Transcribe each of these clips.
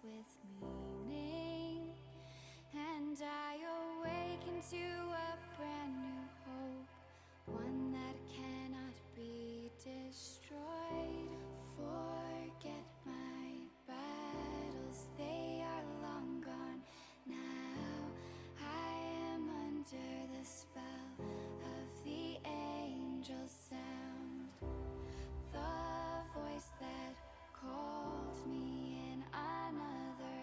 with meaning, and I awaken to a brand new hope, one that cannot be destroyed. Forget my battles, they are long gone now. I am under the spell of the angel's sound, the voice that called me in another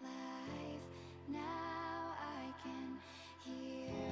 life. Now I can hear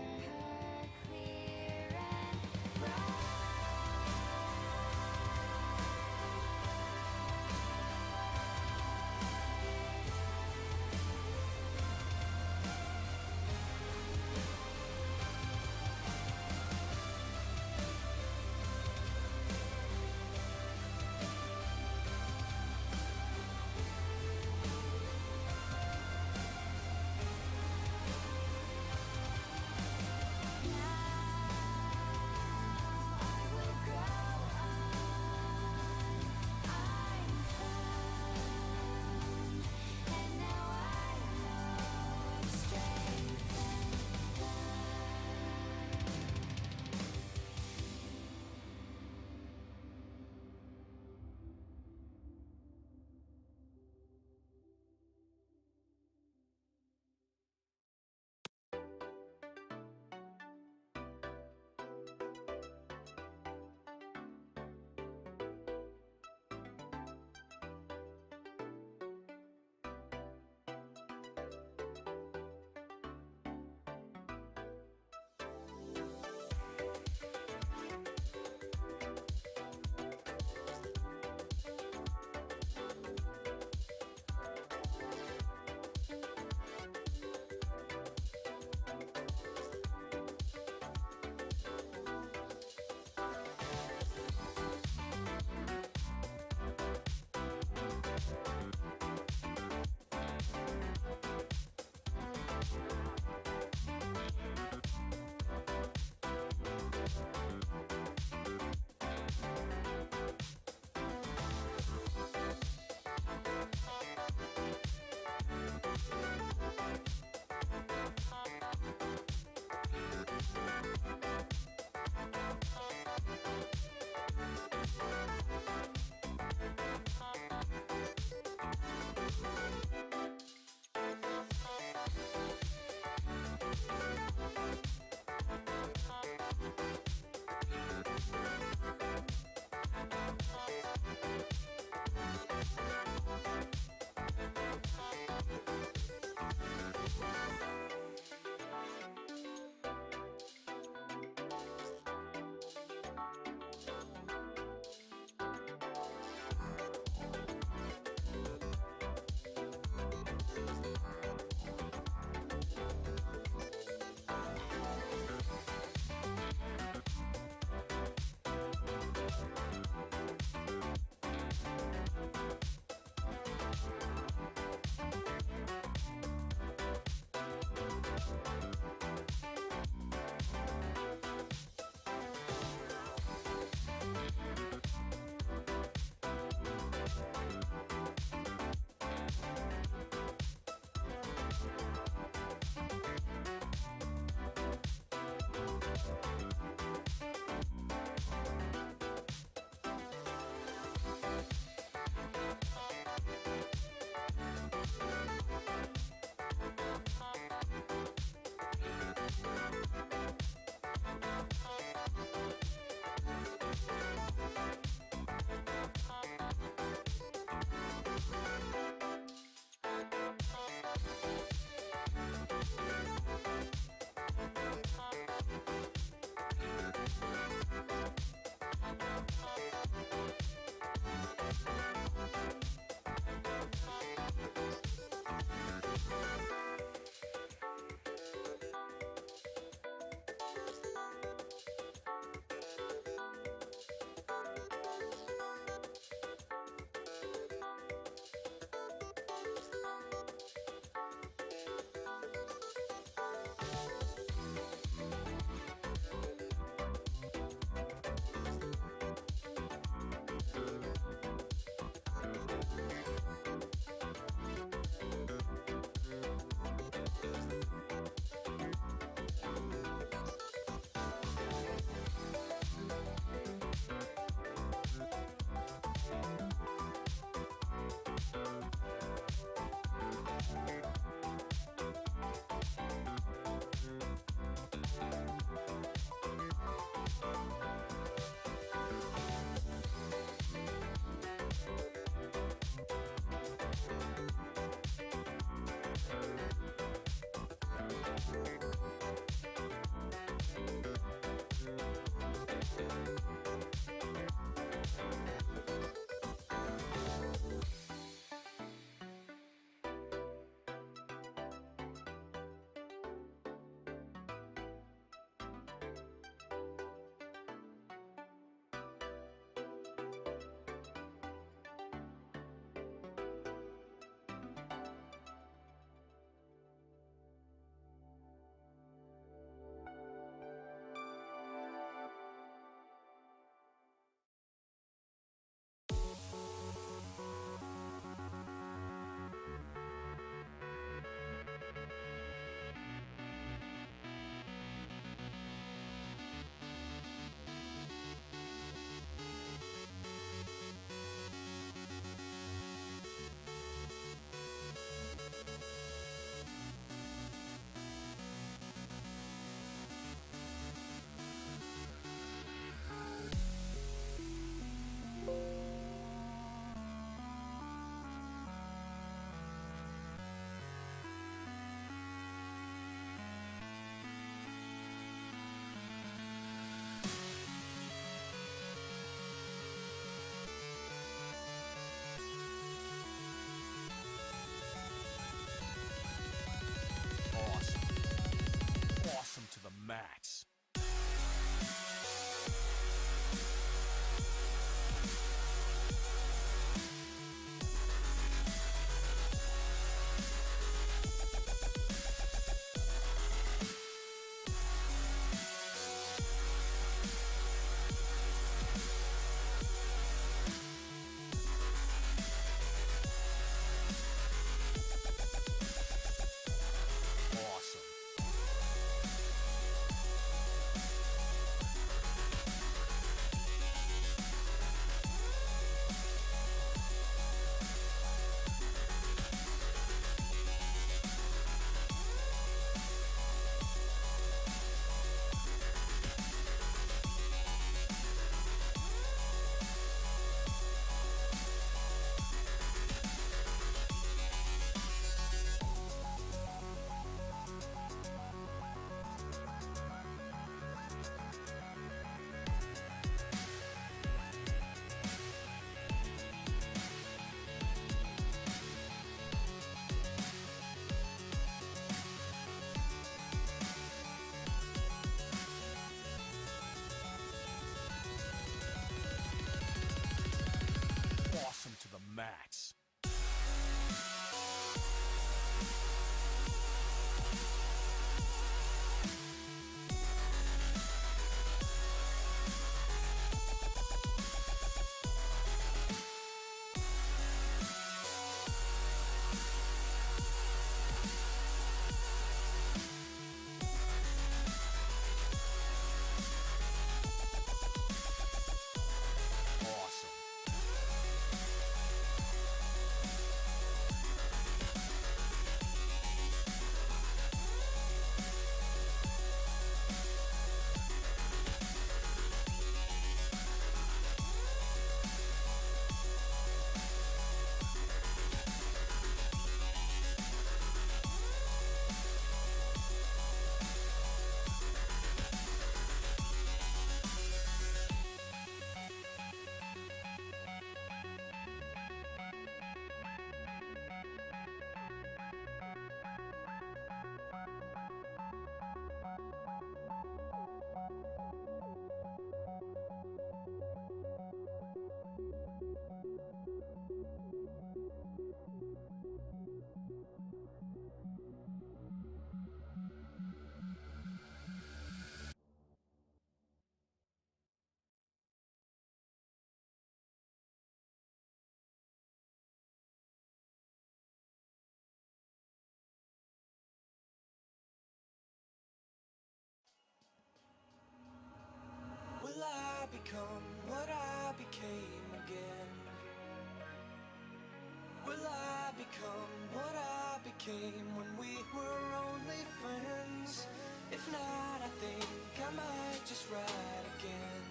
became when we were only friends. If not, I think I might just write again.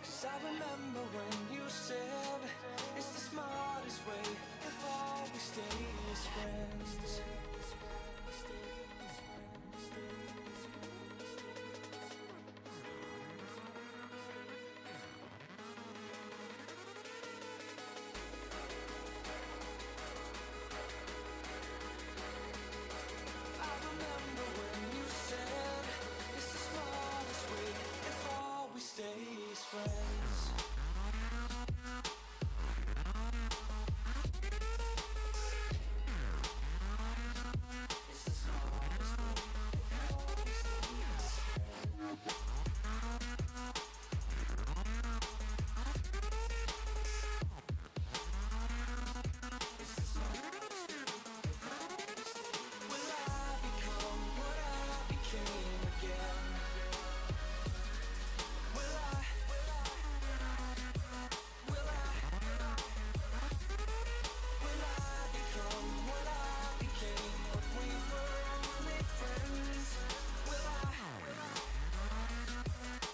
'Cause I remember when you said it's the smartest way if all we stay as friends. I remember when you said it's the smartest way if all we stay as friends. Will I become what I became again? Will I? Will I? Will I become what I became when we were only friends? Will I?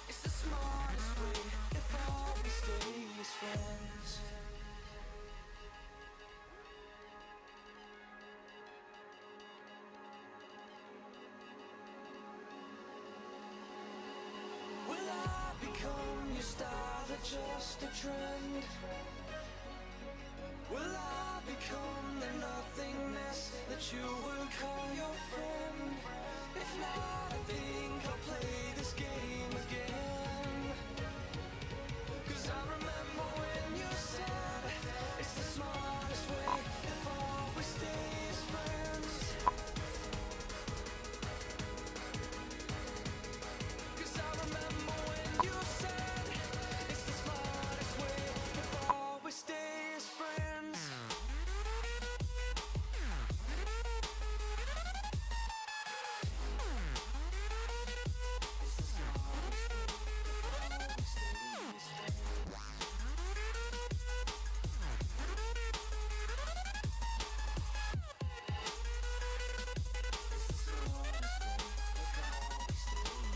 It's the smartest way if all we stay as friends. Will I become your style or just a trend? Will I become the nothingness that you would call your friend? If not, I think I'll play this game again. 'Cause I remember when you said it's the smartest way if all we stay as friends. 'Cause I remember when you said it's the smartest way if all we stay as friends.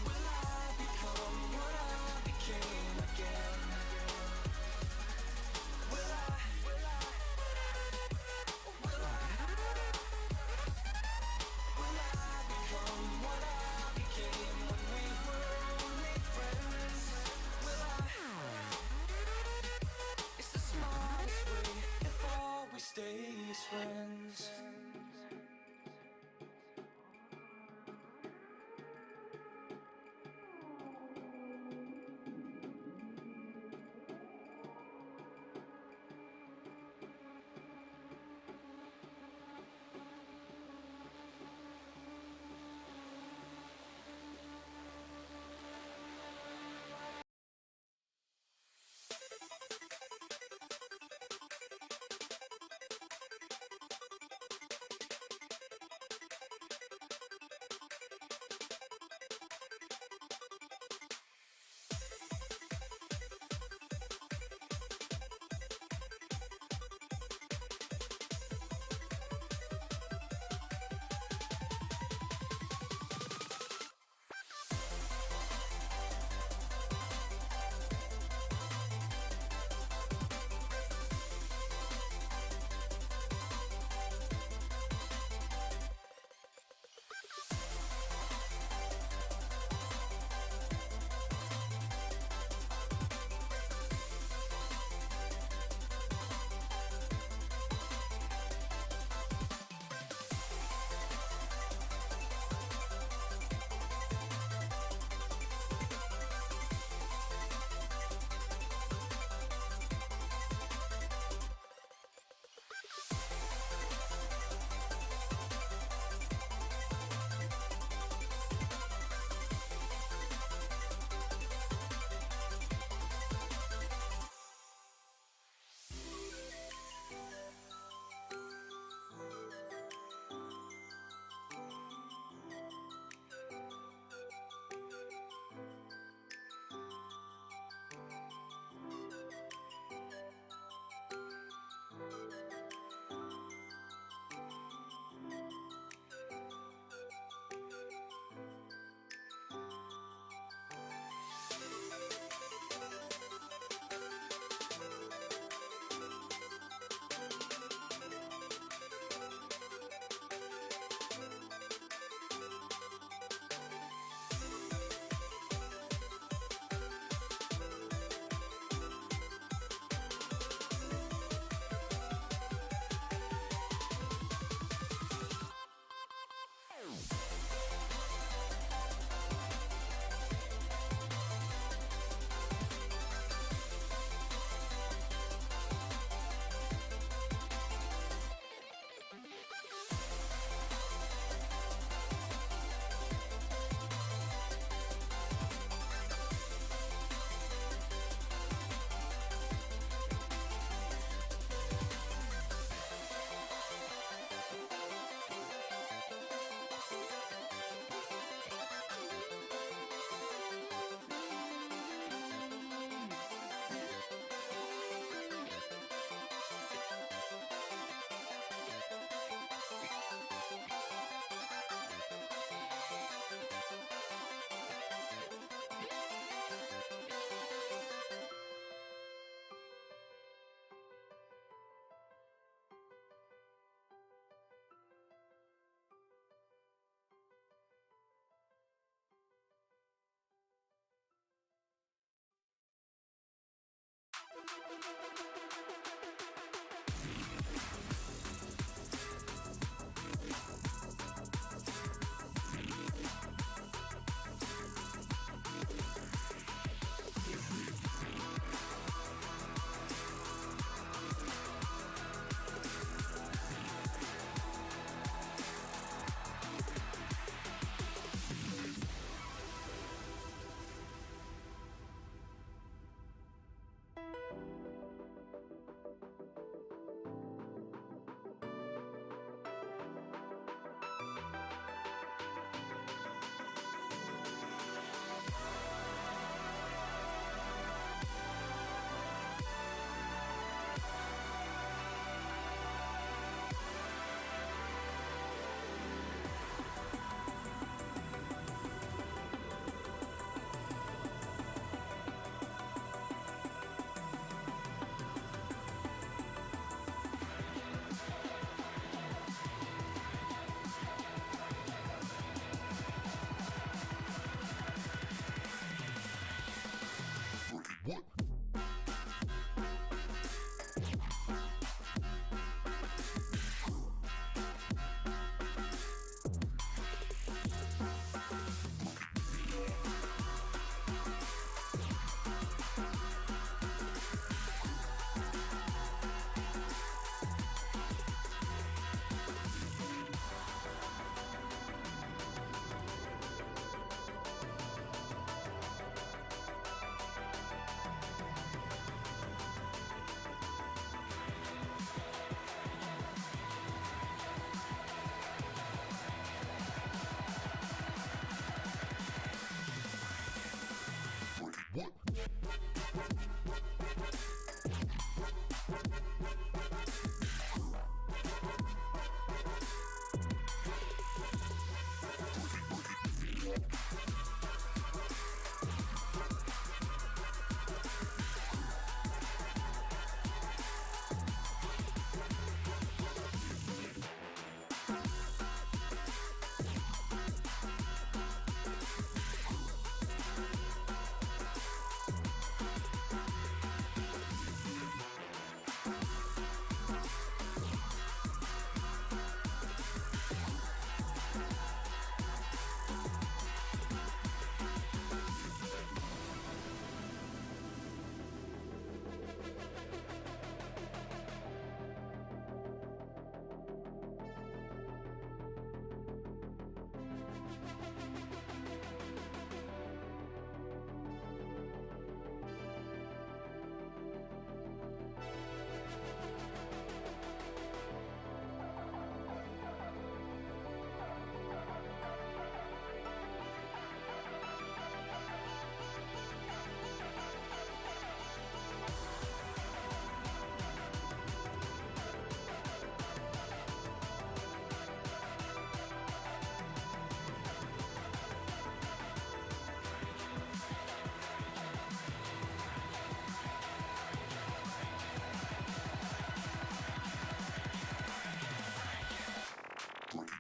Will I become what I became again? Will I? Will I? Will I? Will I become what I became when we were only friends? Will I? It's the smartest way if all we stay as friends.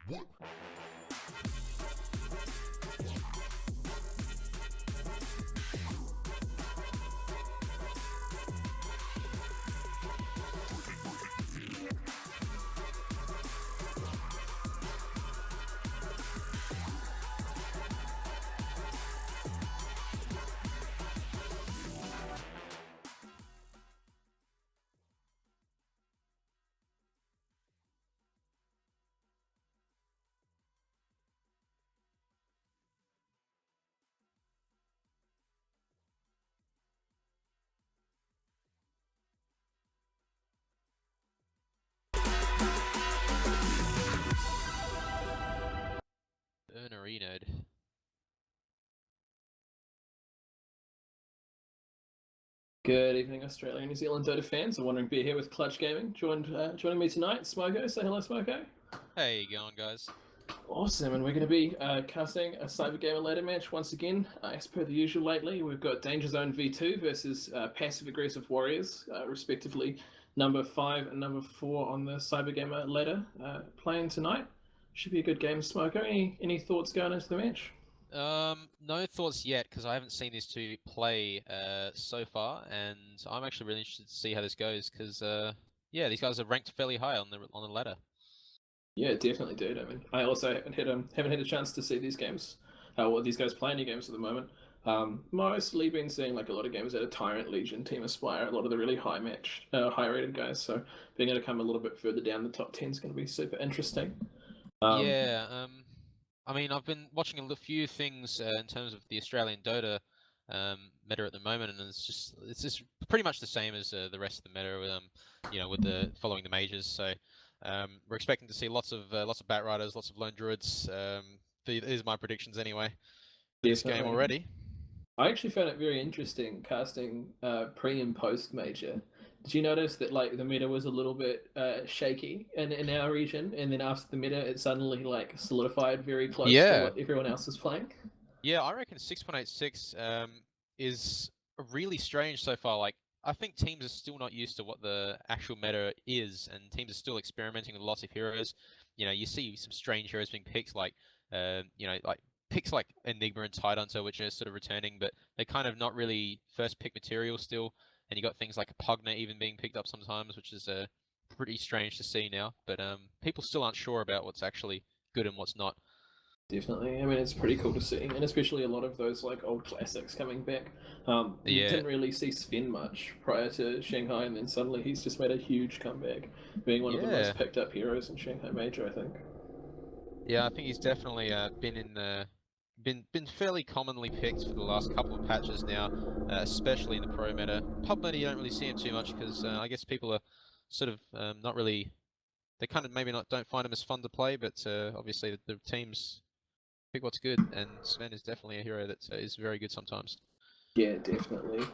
Node. Good evening, Australia and New Zealand Dota fans. I'm wondering be here with Clutch Gaming. Joining me tonight, Smoko. Say hello, Smoko. Hey, you going, guys? Awesome, and we're going to be casting a CyberGamer ladder match once again. As per the usual lately, we've got Dangerzone V2 versus Passive Aggressive Warriors, respectively number 5 and number 4 on the CyberGamer ladder playing tonight. Should be a good game, Smoko. Any thoughts going into the match? No thoughts yet because I haven't seen these two play so far, and I'm actually really interested to see how this goes because yeah, these guys are ranked fairly high on the ladder. Yeah, definitely, dude. I mean, I also haven't had a chance to see these games, or these guys play any games at the moment. Mostly been seeing like a lot of games at a Tyrant, Legion, Team Aspire, a lot of the really high rated guys. So being able to come a little bit further down the top 10 is going to be super interesting. Yeah, I mean, I've been watching a few things in terms of the Australian Dota meta at the moment, and it's just pretty much the same as the rest of the meta. You know, with the following the majors. So we're expecting to see lots of Bat Riders, lots of Lone Druids. These are my predictions anyway for this game Definitely. already. I actually found it very interesting casting pre and post major. Did you notice that like the meta was a little bit shaky in our region, and then after the meta, it suddenly like solidified very close to Yeah, what everyone else was playing? yeah, I reckon 6.86 is really strange so far. Like, I think teams are still not used to what the actual meta is, and teams are still experimenting with lots of heroes. You know, you see some strange heroes being picked, like, you know, like picks like Enigma and Tidehunter, which are sort of returning, but they're kind of not really first pick material still. And you got things like a Pugna even being picked up sometimes, which is pretty strange to see now. But people still aren't sure about what's actually good and what's not. Definitely. I mean, it's pretty cool to see, and especially a lot of those like old classics coming back. Yeah. Didn't really see Sven much prior to Shanghai, and then suddenly he's just made a huge comeback, being one of the Yeah. most picked up heroes in Shanghai Major, I think. Yeah, I think he's definitely been in the been fairly commonly picked for the last couple of patches now, especially in the pro meta. Pub meta, you don't really see him too much because I guess people are sort of not really. They kind of maybe not don't find him as fun to play, but obviously the teams pick what's good, and Sven is definitely a hero that is very good sometimes. Yeah, definitely.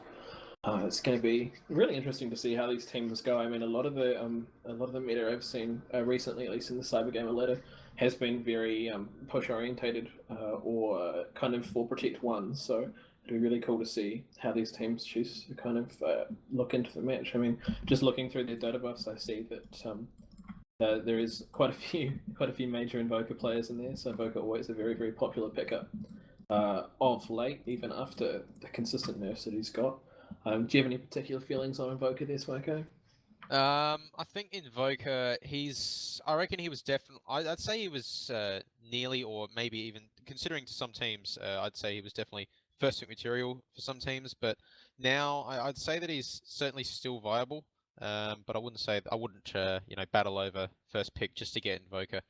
It's going to be really interesting to see how these teams go. I mean, a lot of the meta I've seen recently, at least in the CyberGamer ladder, has been very push orientated or kind of for protect one. So it'll be really cool to see how these teams choose to kind of look into the match. I mean, just looking through their data buffs, I see that there is quite a few major Invoker players in there. So Invoker always a very popular pickup of late, even after the consistent nerfs that he's got. Do you have any particular feelings on Invoker there, Smoko? I think Invoker, I reckon he was definitely. I'd say he was nearly, or maybe even considering to some teams, I'd say he was definitely first pick material for some teams. But now I'd say that he's certainly still viable. But I wouldn't, you know, battle over first pick just to get Invoker.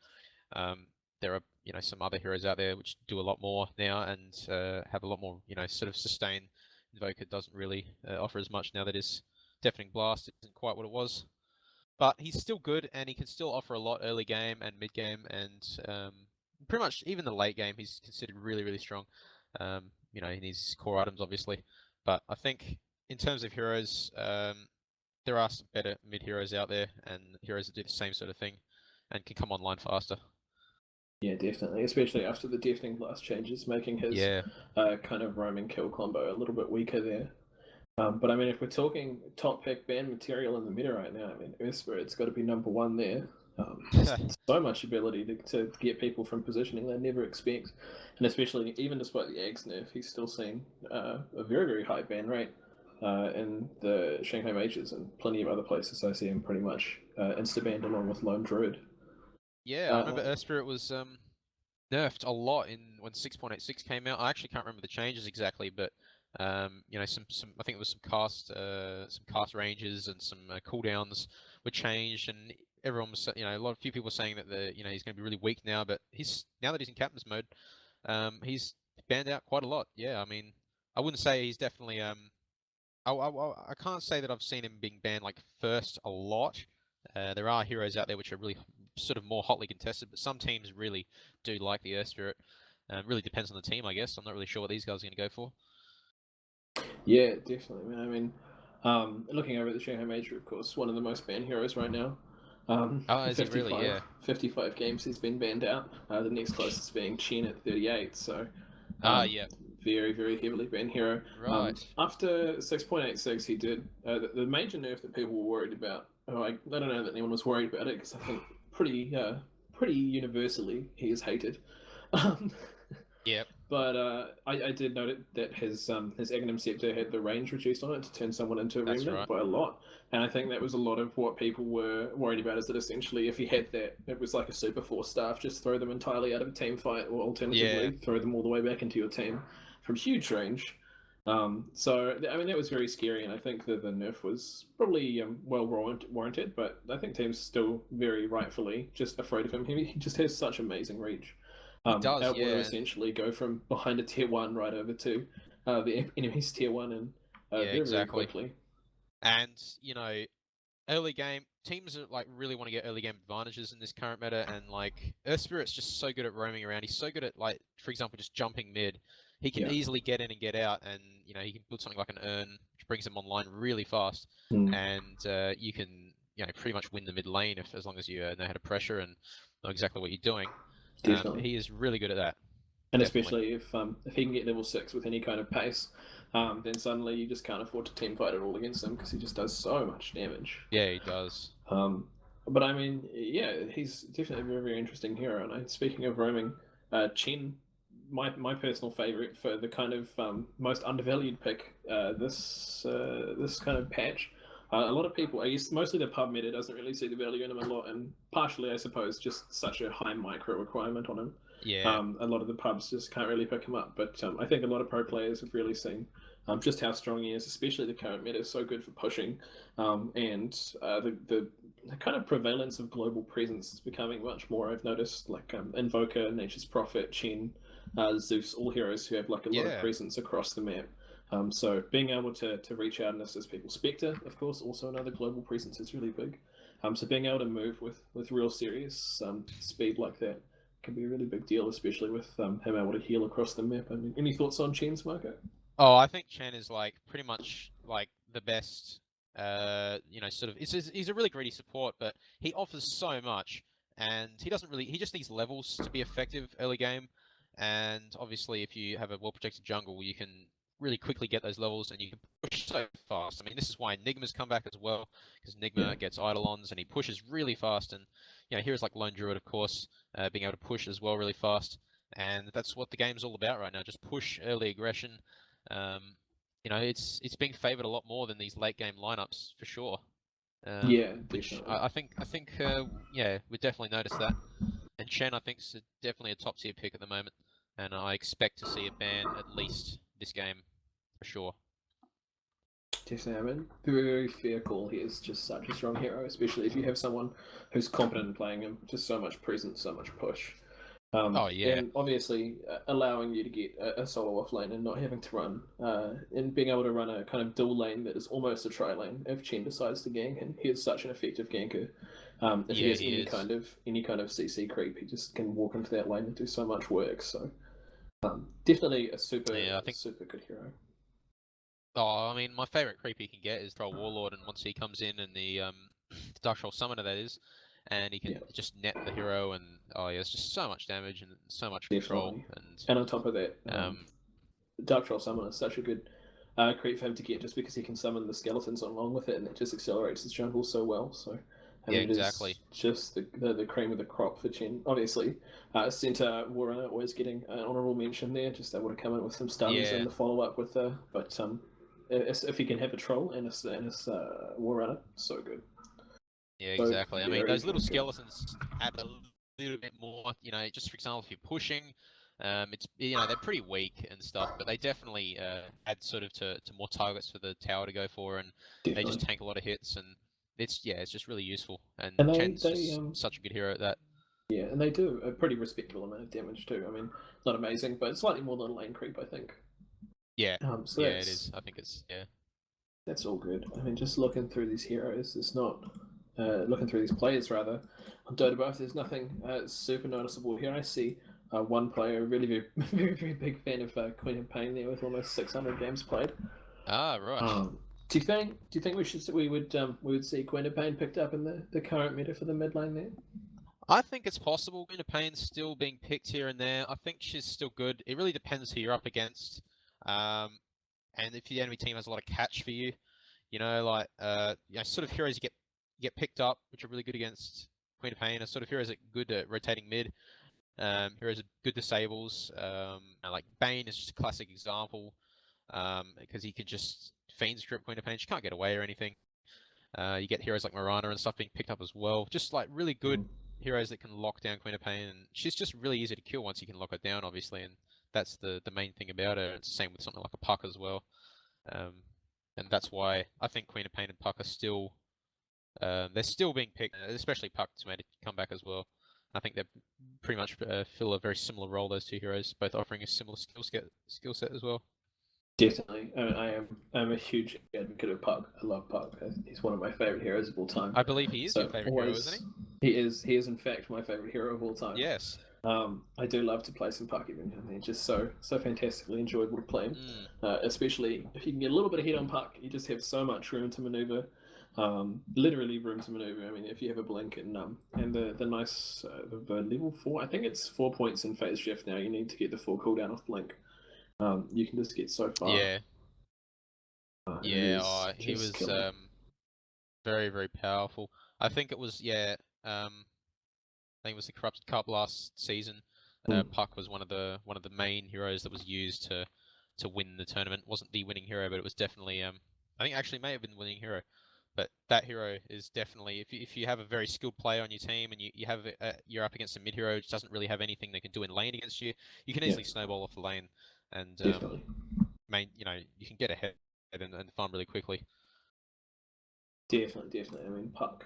There are, you know, some other heroes out there which do a lot more now and have a lot more, you know, sort of sustain. Invoker doesn't really offer as much now that his Deafening Blast isn't quite what it was. But he's still good, and he can still offer a lot early game and mid game, and pretty much even the late game, he's considered really strong. You know, he needs his core items, obviously. But I think in terms of heroes, there are some better mid heroes out there, and heroes that do the same sort of thing and can come online faster. Yeah, definitely. Especially after the Deafening Blast changes, making his Yeah. kind of roaming kill combo a little bit weaker there. But I mean, if we're talking top pick band material in the meta right now, I mean, Earthspirit's got to be number one there. So much ability to get people from positioning they never expect, and especially even despite the Ags nerf, he's still seeing a very high ban rate in the Shanghai Mages and plenty of other places. I see him pretty much insta banned along with Lone Druid. Yeah, I remember Spirit was nerfed a lot in when 6.86 came out. I actually can't remember the changes exactly, but you know, some I think it was some cast ranges and some cooldowns were changed, and everyone was you know few people were saying that he's going to be really weak now, but now that he's in captain's mode, he's banned out quite a lot. Yeah, I mean, I wouldn't say he's definitely I can't say that I've seen him being banned like first a lot. There are heroes out there which are really sort of more hotly contested, but some teams really do like the Earth Spirit. Really depends on the team, I guess. I'm not really sure what these guys are going to go for. Yeah, definitely. I mean, looking over at the Shanghai Major, of course, one of the most banned heroes right now. Oh, is it really? Yeah. 55 games he's been banned out. The next closest being Chen at 38. So, Yeah. very heavily banned hero. Right. After 6.86, he did the major nerf that people were worried about. I don't know that anyone was worried about it because I think pretty universally he is hated. Yep. But I did note that his Aghanim Scepter had the range reduced on it to turn someone into a That's remnant right. by a lot, and I think that was a lot of what people were worried about. Is that essentially if he had that, it was like a super force staff, just throw them entirely out of a team fight, or alternatively Yeah. throw them all the way back into your team from huge range. So I mean that was very scary, and I think that the nerf was probably well warranted. But I think teams still very rightfully just afraid of him. He just has such amazing reach. He does. Able to Yeah. essentially go from behind a tier 1 right over to the enemy's tier 1 and Yeah. very Exactly. quickly. And you know, early game teams are like really want to get early game advantages in this current meta, and like Earth Spirit's just so good at roaming around. He's so good at, like, for example, just jumping mid. He can Yeah. easily get in and get out, and you know he can build something like an urn, which brings him online really fast. Mm. And you can pretty much win the mid lane as long as you know how to pressure and know exactly what you're doing. Definitely. He is really good at that. And Definitely. especially if he can get level 6 with any kind of pace, then suddenly you just can't afford to team fight at all against him because he just does so much damage. Yeah, he does. But I mean, yeah, he's definitely a very interesting hero. And speaking of roaming, Chen, my personal favorite for the kind of most undervalued pick this kind of patch. A lot of people, I guess, mostly the pub meta doesn't really see the value in him a lot, and partially, I suppose, just such a high micro requirement on him. Yeah. A lot of the pubs just can't really pick him up, but I think a lot of pro players have really seen just how strong he is, especially the current meta is so good for pushing, and the kind of prevalence of global presence is becoming much more. I've noticed, like Invoker, Nature's Prophet, Chen, Zeus, all heroes who have like a lot of presence across the map. So being able to reach out and assist people. Spectre, of course, also another global presence is really big. So being able to move with real serious speed like that can be a really big deal, especially with him able to heal across the map. I mean, any thoughts on Chen's, Marco? Oh, I think Chen is like pretty much like the best. Sort of. He's a really greedy support, but he offers so much, and he doesn't really. He just needs levels to be effective early game, and obviously, if you have a well-protected jungle, you can really quickly get those levels, and you can push so fast. I mean, this is why Enigma's come back as well, because Enigma gets Eidolons, and he pushes really fast, and heroes like Lone Druid, of course, being able to push as well really fast, and that's what the game's all about right now. Just push early aggression. It's being favored a lot more than these late game lineups for sure. Yeah, Which definitely. I think we definitely noticed that. And Chen, I think, is definitely a top tier pick at the moment, and I expect to see a ban at least this game for sure. Definitely, I mean, very fair call. He is just such a strong hero, especially if you have someone who's competent in playing him. Just so much presence, so much push. Oh yeah, And obviously allowing you to get a solo off lane and not having to run, and being able to run a kind of dual lane that is almost a tri lane if Chen decides to gank, and he is such an effective ganker. If he has any kind of CC creep, he just can walk into that lane and do so much work. So definitely a super good hero. Oh, I mean, my favorite creep he can get is Troll Warlord, and once he comes in and the Dark Troll Summoner, that is, and he can just net the hero, and it's just so much damage and so much control. And on top of that, Dark Troll Summoner is such a good creep for him to get, just because he can summon the skeletons along with it, and it just accelerates his jungle so well. So I Yeah, mean, it exactly. is just the cream of the crop for Chen. Obviously, Centre Warner always getting an honourable mention there, just able to come in with some stuns Yeah. and the follow up with the. But if he can have a troll and a Warrunner, so good. Yeah, So exactly. I mean, very, those little very good. skeletons add a little bit more. Just for example, if you're pushing, it's they're pretty weak and stuff, but they definitely add sort of to more targets for the tower to go for, and they just Definitely. tank a lot of hits, and it's just really useful. And And Chen's just such a good hero at that. yeah, and they do a pretty respectable amount of damage too. I mean, not amazing, but slightly more than lane creep, I think. Yeah, So yeah, it is. I think it's yeah. that's all good. I mean, just looking through these heroes, it's not looking through these players rather. On Dota buff, there's nothing super noticeable here. I see one player, really very big fan of Queen of Pain there with almost 600 games played. Ah, right. Do you think we would see Queen of Pain picked up in the current meta for the mid lane there? I think it's possible. Gina Payne's still being picked here and there. I think she's still good. It really depends who you're up against. And if the enemy team has a lot of catch for you, like sort of heroes you get picked up, which are really good against Queen of Pain, are sort of heroes that are good at rotating mid. Heroes are good disables. Like Bane is just a classic example, because he can just fiend script Queen of Pain. She can't get away or anything. You get heroes like Mirana and stuff being picked up as well. Just like really good heroes that can lock down Queen of Pain, and she's just really easy to kill once you can lock her down, obviously, and that's the main thing about her. It's the same with something like a Puck as well. And that's why I think Queen of Pain and Puck are still they're still being picked, especially Puck's made a comeback as well. I think they pretty much fill a very similar role. Those two heroes, both offering a similar skill set as well. Definitely. I'm a huge advocate of Puck. I love Puck. He's one of my favorite heroes of all time. I believe he is your So favorite hero, isn't always, he is in fact my favorite hero of all time. he? Yes. I do love to play some Puck even, and they're just so fantastically enjoyable to play. Especially if you can get a little bit of heat on Puck, you just have so much room to maneuver. Literally room to maneuver. I mean, if you have a blink and the nice the level 4, I think it's 4 points in phase shift now. You need to get the full cooldown off blink. You can just get so far. Yeah. Yeah. He was killer. very, very powerful. I think it was I think it was the Corrupted Cup last season. Puck was one of the main heroes that was used to win the tournament. Wasn't the winning hero, but it was definitely I think actually may have been the winning hero. But that hero is definitely if you have a very skilled player on your team and you're up against a mid hero which doesn't really have anything they can do in lane against you, you can easily snowball off the lane and Definitely. you can get ahead and farm really quickly. Definitely. I mean, Puck,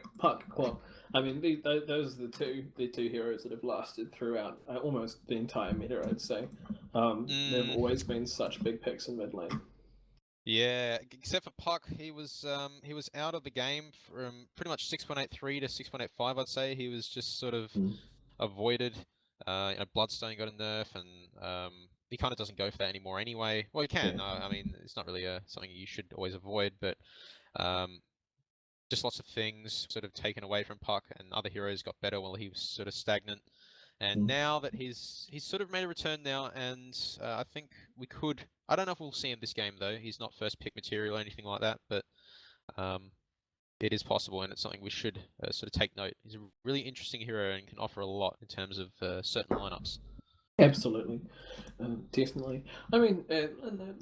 Club. I mean, those are the two heroes that have lasted throughout almost the entire meta. I'd say they've always been such big picks in mid lane. Yeah, except for Puck, he was out of the game from pretty much 6.83 to 6.85. I'd say he was just sort of avoided. Bloodstone got a nerf, and he kind of doesn't go for that anymore anyway. Well, he can. Yeah. I mean, it's not really something you should always avoid, but just lots of things sort of taken away from Puck, and other heroes got better while he was sort of stagnant. And now that he's sort of made a return now, and I think we could. I don't know if we'll see him this game though. He's not first pick material or anything like that, but it is possible, and it's something we should sort of take note. He's a really interesting hero and can offer a lot in terms of certain lineups. Absolutely, definitely. I mean,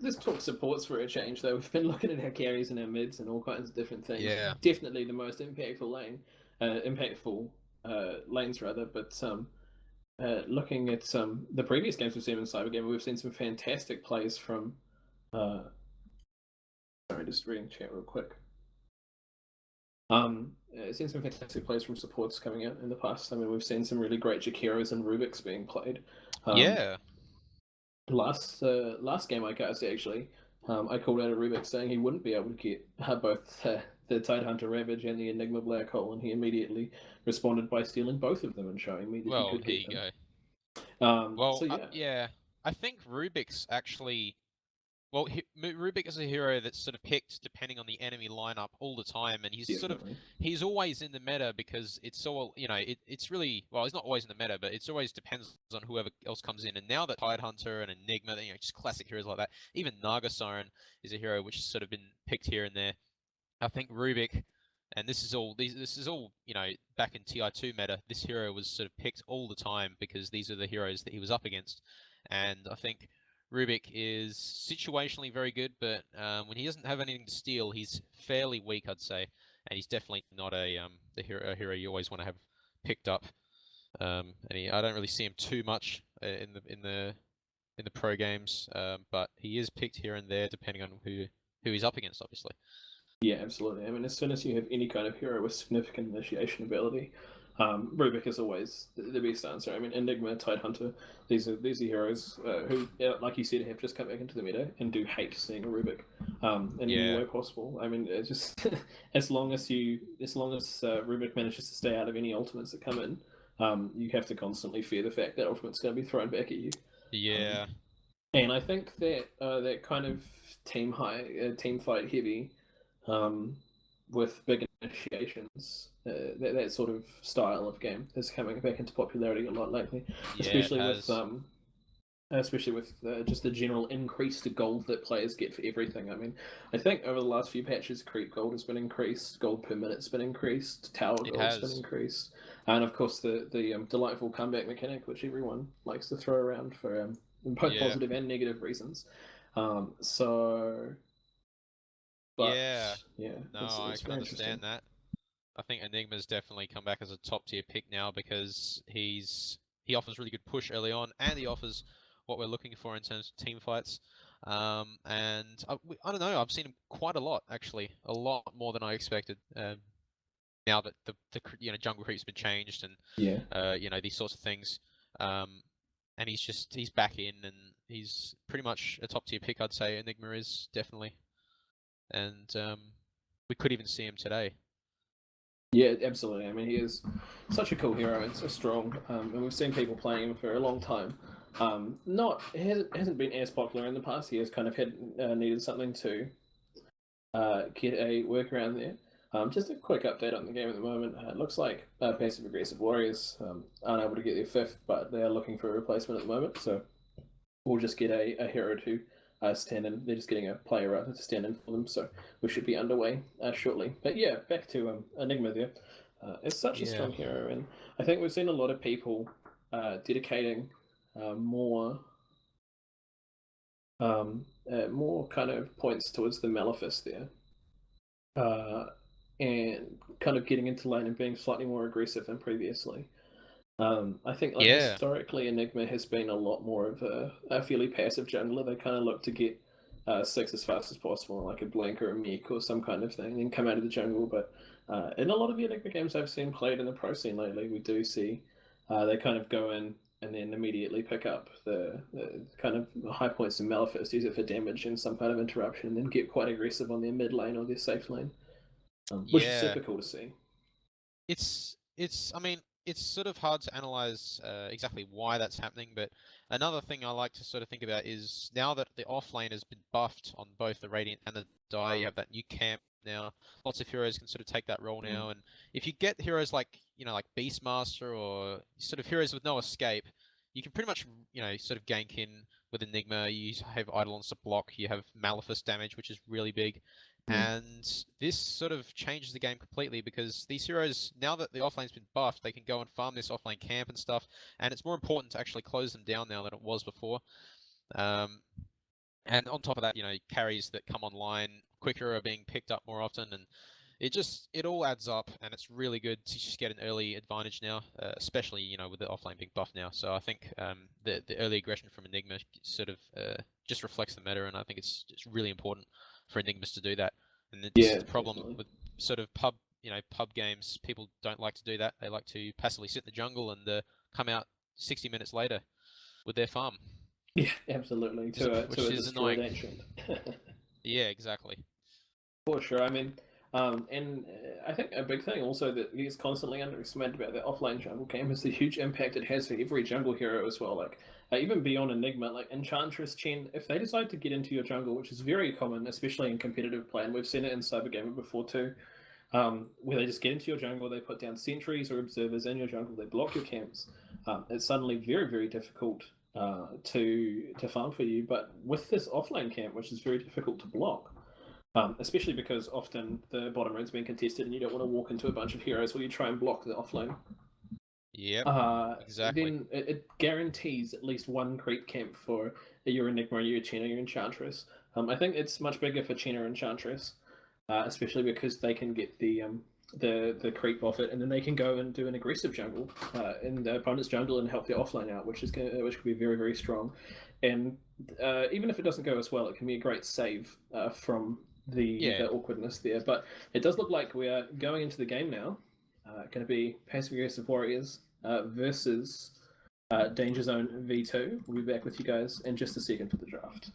let's talk supports for a change, though. We've been looking at our carries and our mids and all kinds of different things. Yeah. Definitely the most impactful lanes rather. But looking at the previous games we've seen in CyberGamer, we've seen some fantastic plays from. Sorry, just reading chat real quick. Seen some fantastic plays from supports coming out in the past. I mean, we've seen some really great Jakiros and Rubiks being played. Yeah. Last game I cast actually, I called out a Rubik saying he wouldn't be able to get both the Tidehunter Ravage and the Enigma Black Hole, and he immediately responded by stealing both of them and showing me that Well, he could here get you them. go. So yeah. Yeah. I think Rubik's actually. Well, Rubik is a hero that's sort of picked depending on the enemy lineup all the time, and he's always in the meta because it's all it's really he's not always in the meta, but it's always depends on whoever else comes in. And now that Tidehunter and Enigma, just classic heroes like that, even Naga Siren is a hero which has sort of been picked here and there. I think Rubik And this is all back in TI2 meta. This hero was sort of picked all the time because these are the heroes that he was up against. And I think Rubik is situationally very good, but when he doesn't have anything to steal, he's fairly weak, I'd say. And he's definitely not a hero you always want to have picked up. And I don't really see him too much in the pro games, but he is picked here and there depending on who he's up against, obviously. Yeah, absolutely. I mean, as soon as you have any kind of hero with significant initiation ability, Rubik is always the best answer. I mean, Enigma, Tidehunter, these are heroes who, like you said, have just come back into the meta and do hate seeing a Rubik in any Yeah. way possible. I mean, it's just as long as Rubik manages to stay out of any ultimates that come in, you have to constantly fear the fact that ultimate's going to be thrown back at you. Yeah. And I think that that kind of team fight heavy, with big initiations, that sort of style of game is coming back into popularity a lot lately, Yeah, especially it with has. just the general increase to gold that players get for everything. I mean, I think over the last few patches, creep gold has been increased, gold per minute's been increased, tower It gold's been has. increased, and of course the delightful comeback mechanic, which everyone likes to throw around for both Yeah. positive and negative reasons. So, but Yeah. yeah, No, I it's can very interesting. understand that. I think Enigma's definitely come back as a top tier pick now because he offers really good push early on, and he offers what we're looking for in terms of team fights. And I don't know, I've seen him quite a lot actually, a lot more than I expected. Now that the jungle creep's been changed and Yeah. these sorts of things. And he's back in and he's pretty much a top tier pick, I'd say. Enigma is definitely, and we could even see him today. Yeah, absolutely. I mean, he is such a cool hero and so strong, and we've seen people playing him for a long time. Not hasn't been as popular in the past. He has kind of had needed something to get a workaround there. Just a quick update on the game at the moment. It looks like passive aggressive warriors aren't able to get their fifth, but they are looking for a replacement at the moment. So we'll just get a hero to stand in. They're just getting a player rather to stand in for them. So we should be underway shortly. But yeah, back to Enigma there. It's such a Yeah. strong hero, and I think we've seen a lot of people dedicating more more kind of points towards the Malefice there, uh, and kind of getting into lane and being slightly more aggressive than previously. I think like Yeah. historically, Enigma has been a lot more of a fairly passive jungler. They kind of look to get six as fast as possible, like a Blink or a Meek or some kind of thing, and then come out of the jungle. But in a lot of the Enigma games I've seen played in the pro scene lately, we do see they kind of go in and then immediately pick up the kind of high points in Malefice, use it for damage and some kind of interruption, and then get quite aggressive on their mid lane or their safe lane, which is Yeah. super cool to see. I mean, it's sort of hard to analyze exactly why that's happening, but another thing I like to sort of think about is now that the offlane has been buffed on both the Radiant and the Die, you have that new camp now. Lots of heroes can sort of take that role now, and if you get heroes like, like Beastmaster or sort of heroes with no escape, you can pretty much, sort of gank in with Enigma. You have Eidolons to block, you have Malefice damage, which is really big. Mm. And this sort of changes the game completely because these heroes, now that the offlane's been buffed, they can go and farm this offlane camp and stuff, and it's more important to actually close them down now than it was before. Um, and on top of that, carries that come online quicker are being picked up more often, and it all adds up, and it's really good to just get an early advantage now, especially with the offlane being buffed now. So I think the early aggression from Enigma sort of just reflects the meta, and I think it's really important for Enigmas to do that. And this is Yeah, the problem definitely. with sort of pub games. People don't like to do that. They like to passively sit in the jungle and come out 60 minutes later with their farm, Yeah, absolutely. To which a is destroyed annoying. ancient. Yeah, exactly. For sure. I mean, and I think a big thing also that gets constantly underestimated about the offlane jungle camp is the huge impact it has for every jungle hero as well. Like even beyond Enigma, like Enchantress, Chen, if they decide to get into your jungle, which is very common, especially in competitive play, and we've seen it in CyberGamer before too, where they just get into your jungle, they put down sentries or observers in your jungle, they block your camps. It's suddenly very, very difficult to farm for you. But with this offlane camp, which is very difficult to block, Especially because often the bottom road's been contested and you don't want to walk into a bunch of heroes while you try and block the offlane. Yep. Exactly. Then it guarantees at least one creep camp for your Enigma, your Chena, your Enchantress. I think it's much bigger for Chena Enchantress, especially because they can get the creep off it, and then they can go and do an aggressive jungle in the opponent's jungle and help the offlane out, which could be very, very strong. And even if it doesn't go as well, it can be a great save from the awkwardness there. But it does look like we are going into the game now. Going to be passive aggressive warriors versus Dangerzone V2. We'll be back with you guys in just a second for the draft.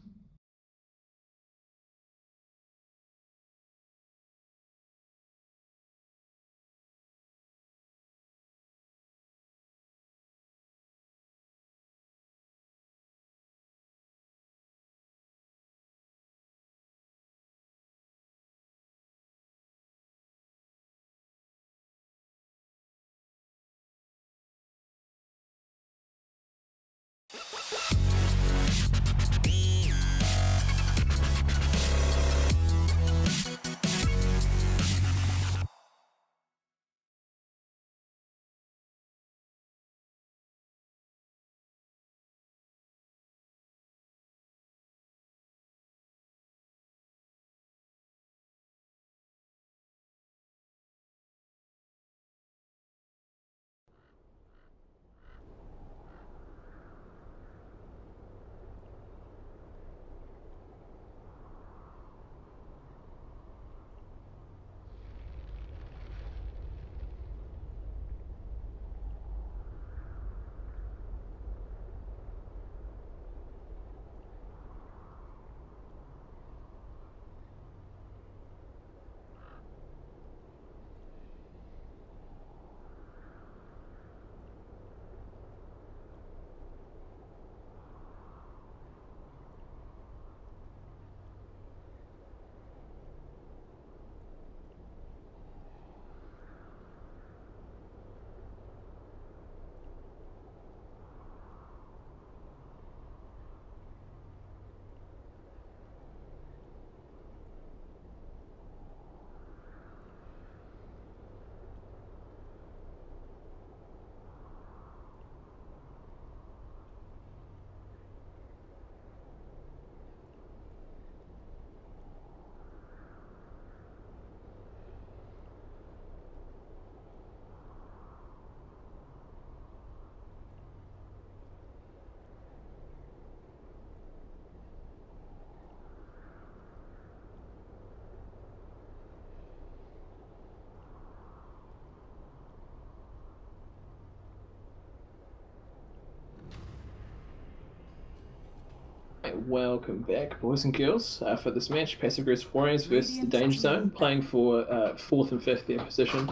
Welcome back, boys and girls, for this match. Passive Aggressive Warriors versus the Dangerzone, playing for 4th and 5th their position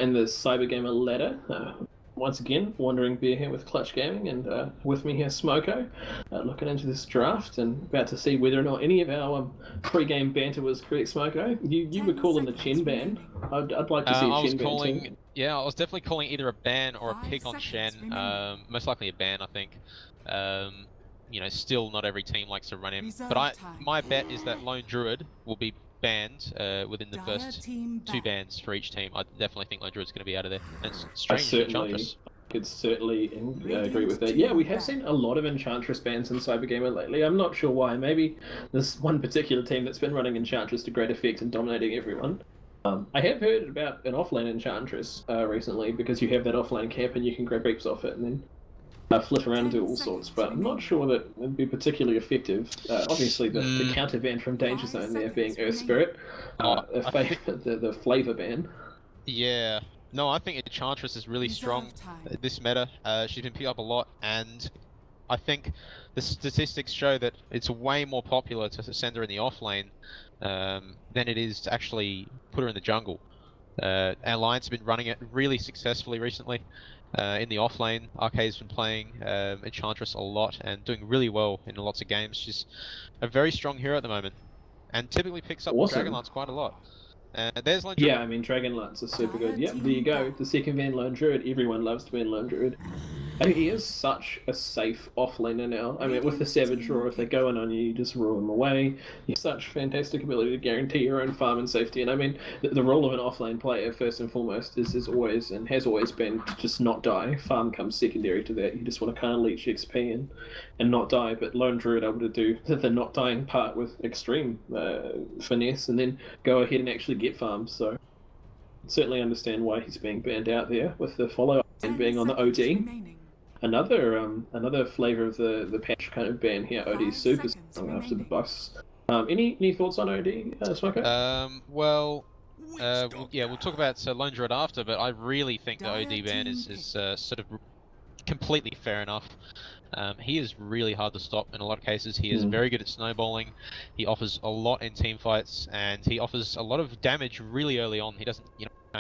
in the CyberGamer ladder. Once again, Wandering Bear here with Clutch Gaming, and with me here, Smoko, looking into this draft and about to see whether or not any of our pre-game banter was correct, Smoko. You were calling the Chen ban. I'd like to see a Chen ban too. Yeah, I was definitely calling either a ban or a pick on Shen. Most likely a ban, I think. You know, still not every team likes to run him. But my bet is that Lone Druid will be banned within the first 2 bans for each team. I definitely think Lone Druid's going to be out of there. And it's strange Enchantress. Could certainly agree with that. Yeah, we have seen a lot of Enchantress bans in CyberGamer lately. I'm not sure why. Maybe there's one particular team that's been running Enchantress to great effect and dominating everyone. I have heard about an offlane Enchantress recently, because you have that offlane camp and you can grab creeps off it and then flit around and do all sorts, but I'm not sure that it would be particularly effective. Obviously, the counter ban from Dangerzone there being Earth Spirit, the flavor ban. Yeah, no, I think Enchantress is really strong this meta. She's been picked up a lot, and I think the statistics show that it's way more popular to send her in the offlane than it is to actually put her in the jungle. Alliance have been running it really successfully recently. In the offlane, Arcade's been playing Enchantress a lot and doing really well in lots of games. She's a very strong hero at the moment, and typically picks up Dragonlance quite a lot. There's Lone Druid. Yeah, I mean, Dragonlance is super good. Yep, there you go. The second ban Lone Druid. Everyone loves to ban Lone Druid. He is such a safe offlaner now. I mean, with the Savage Roar, if they go in on you, you just rule them away. You have such fantastic ability to guarantee your own farm and safety. And I mean, the role of an offlane player, first and foremost, is always and has always been to just not die. Farm comes secondary to that. You just want to kind of leech XP and not die. But Lone Druid able to do the not dying part with extreme finesse and then go ahead and actually get farms. So certainly understand why he's being banned out there with the follow up and being on the OD. Another flavor of the patch kind of ban here. OD's super strong after the buffs. Any thoughts on OD, Smoko? We'll talk about Lone Druid after, but I really think the OD ban is sort of completely fair enough. He is really hard to stop in a lot of cases. He is very good at snowballing. He offers a lot in team fights, and he offers a lot of damage really early on. He doesn't,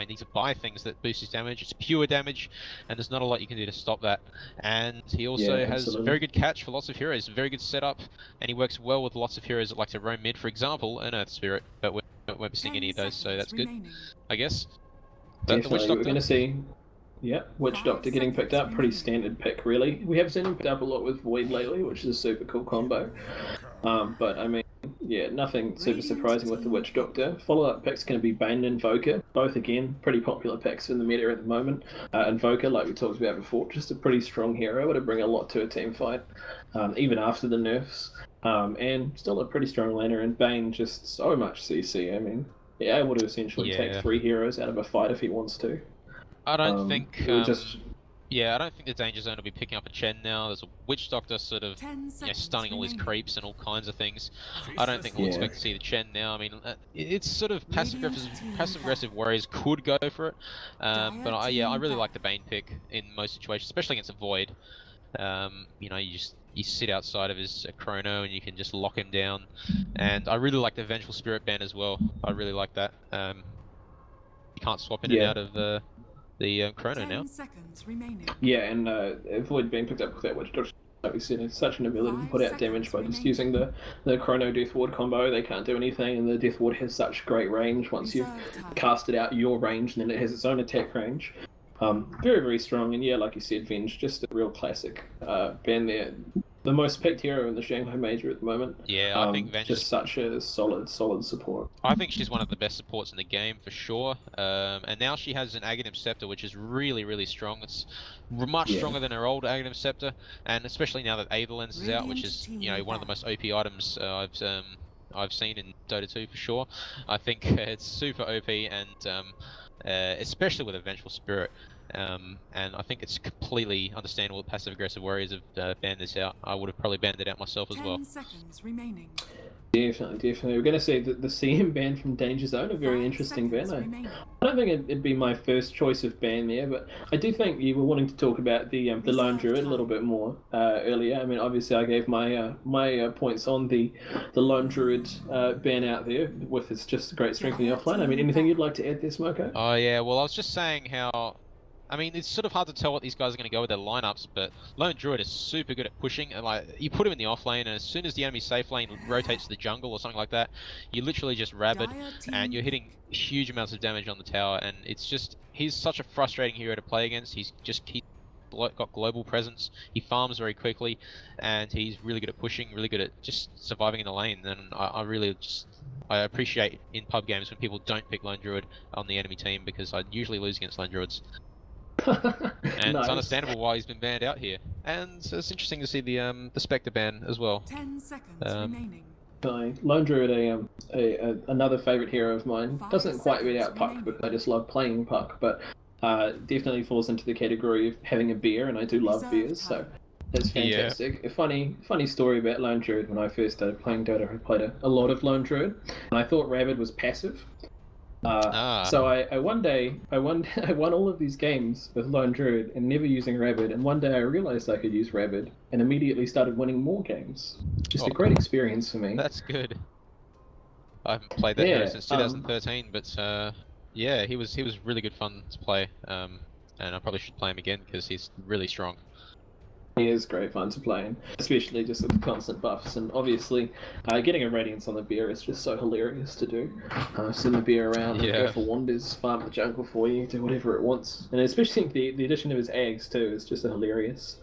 need to buy things that boost his damage. It's pure damage, and there's not a lot you can do to stop that. And he also has very good catch for lots of heroes, very good setup, and he works well with lots of heroes that like to roam mid, for example, and Earth Spirit, but we're not missing any of those, so that's good, I guess. But Definitely, we're going to see. Yeah, Witch Doctor getting picked up. Pretty standard pick, really. We have seen him picked up a lot with Void lately, which is a super cool combo. But I mean, yeah, nothing super surprising with the Witch Doctor. Follow-up pick's going to be Bane and Invoker. Both, again, pretty popular picks in the meta at the moment. Invoker, like we talked about before, just a pretty strong hero, able to bring a lot to a team fight, even after the nerfs. And still a pretty strong laner, and Bane just so much CC. I mean, yeah, able to essentially take 3 heroes out of a fight if he wants to. I don't think. I don't think the Dangerzone will be picking up a Chen now. There's a Witch Doctor sort of stunning all his creeps and all kinds of things. I don't think we'll expect to see the Chen now. I mean, it's sort of passive aggressive warriors could go for it, but I really like the Bane pick in most situations, especially against a Void. You sit outside of his chrono and you can just lock him down. And I really like the Vengeful Spirit ban as well. I really like that. You can't swap in and out of the chrono now. Yeah, and Void being picked up with that Witch Doctor, like we said, it's such an ability to put out damage by just using the chrono Death Ward combo. They can't do anything, and the Death Ward has such great range. Once you've casted out your range, then it has its own attack range. Very, very strong, and yeah, like you said, Venge, just a real classic ban there. The most picked hero in the Shanghai Major at the moment. Yeah, I think Venge just such a solid support. I think she's one of the best supports in the game for sure. And now she has an Aghanim Scepter, which is really, really strong. It's much stronger than her old Aghanim Scepter, and especially now that Aetherlens is out, which is one of the most OP items I've seen in Dota 2 for sure. I think it's super OP, and especially with a Vengeful Spirit. And I think it's completely understandable that passive-aggressive warriors have banned this out. I would have probably banned it out myself as well. 10 seconds remaining. Definitely. We're going to see the CM ban from Dangerzone, a very interesting ban. I don't think it'd be my first choice of ban there, but I do think you were wanting to talk about the Lone Druid a little bit more earlier. I mean, obviously I gave my points on the Lone Druid ban out there with its just great strength in the offline. I mean, anything you'd like to add there, Smoko? Oh yeah, well I was just saying how... I mean, it's sort of hard to tell what these guys are going to go with their lineups, but Lone Druid is super good at pushing. And like, you put him in the off lane, and as soon as the enemy safe lane rotates to the jungle or something like that, you literally just rabid, and you're hitting huge amounts of damage on the tower. And it's just, he's such a frustrating hero to play against. He's got global presence. He farms very quickly, and he's really good at pushing, really good at just surviving in the lane. And I appreciate in pub games when people don't pick Lone Druid on the enemy team, because I usually lose against Lone Druids. And It's understandable why he's been banned out here, and it's interesting to see the Spectre ban as well. 10 seconds remaining. Lone Druid, another favourite hero of mine. Doesn't quite beat out Puck because I just love playing Puck, but definitely falls into the category of having a beer, and I do love beers, so that's fantastic. A funny story about Lone Druid. When I first started playing Dota, I played a lot of Lone Druid, and I thought Rabid was passive. So I one day I won all of these games with Lone Druid and never using Rabid, and one day I realized I could use Rabid and immediately started winning more games. Just a great experience for me. That's good. I haven't played that hero since 2013, but yeah, he was really good fun to play, and I probably should play him again because he's really strong. He is great fun to play in, especially just with the constant buffs. And obviously, getting a Radiance on the bear is just so hilarious to do. Send the bear around and go Yeah. for wanders, farm the jungle for you, do whatever it wants. And especially the addition of his eggs too is just a hilarious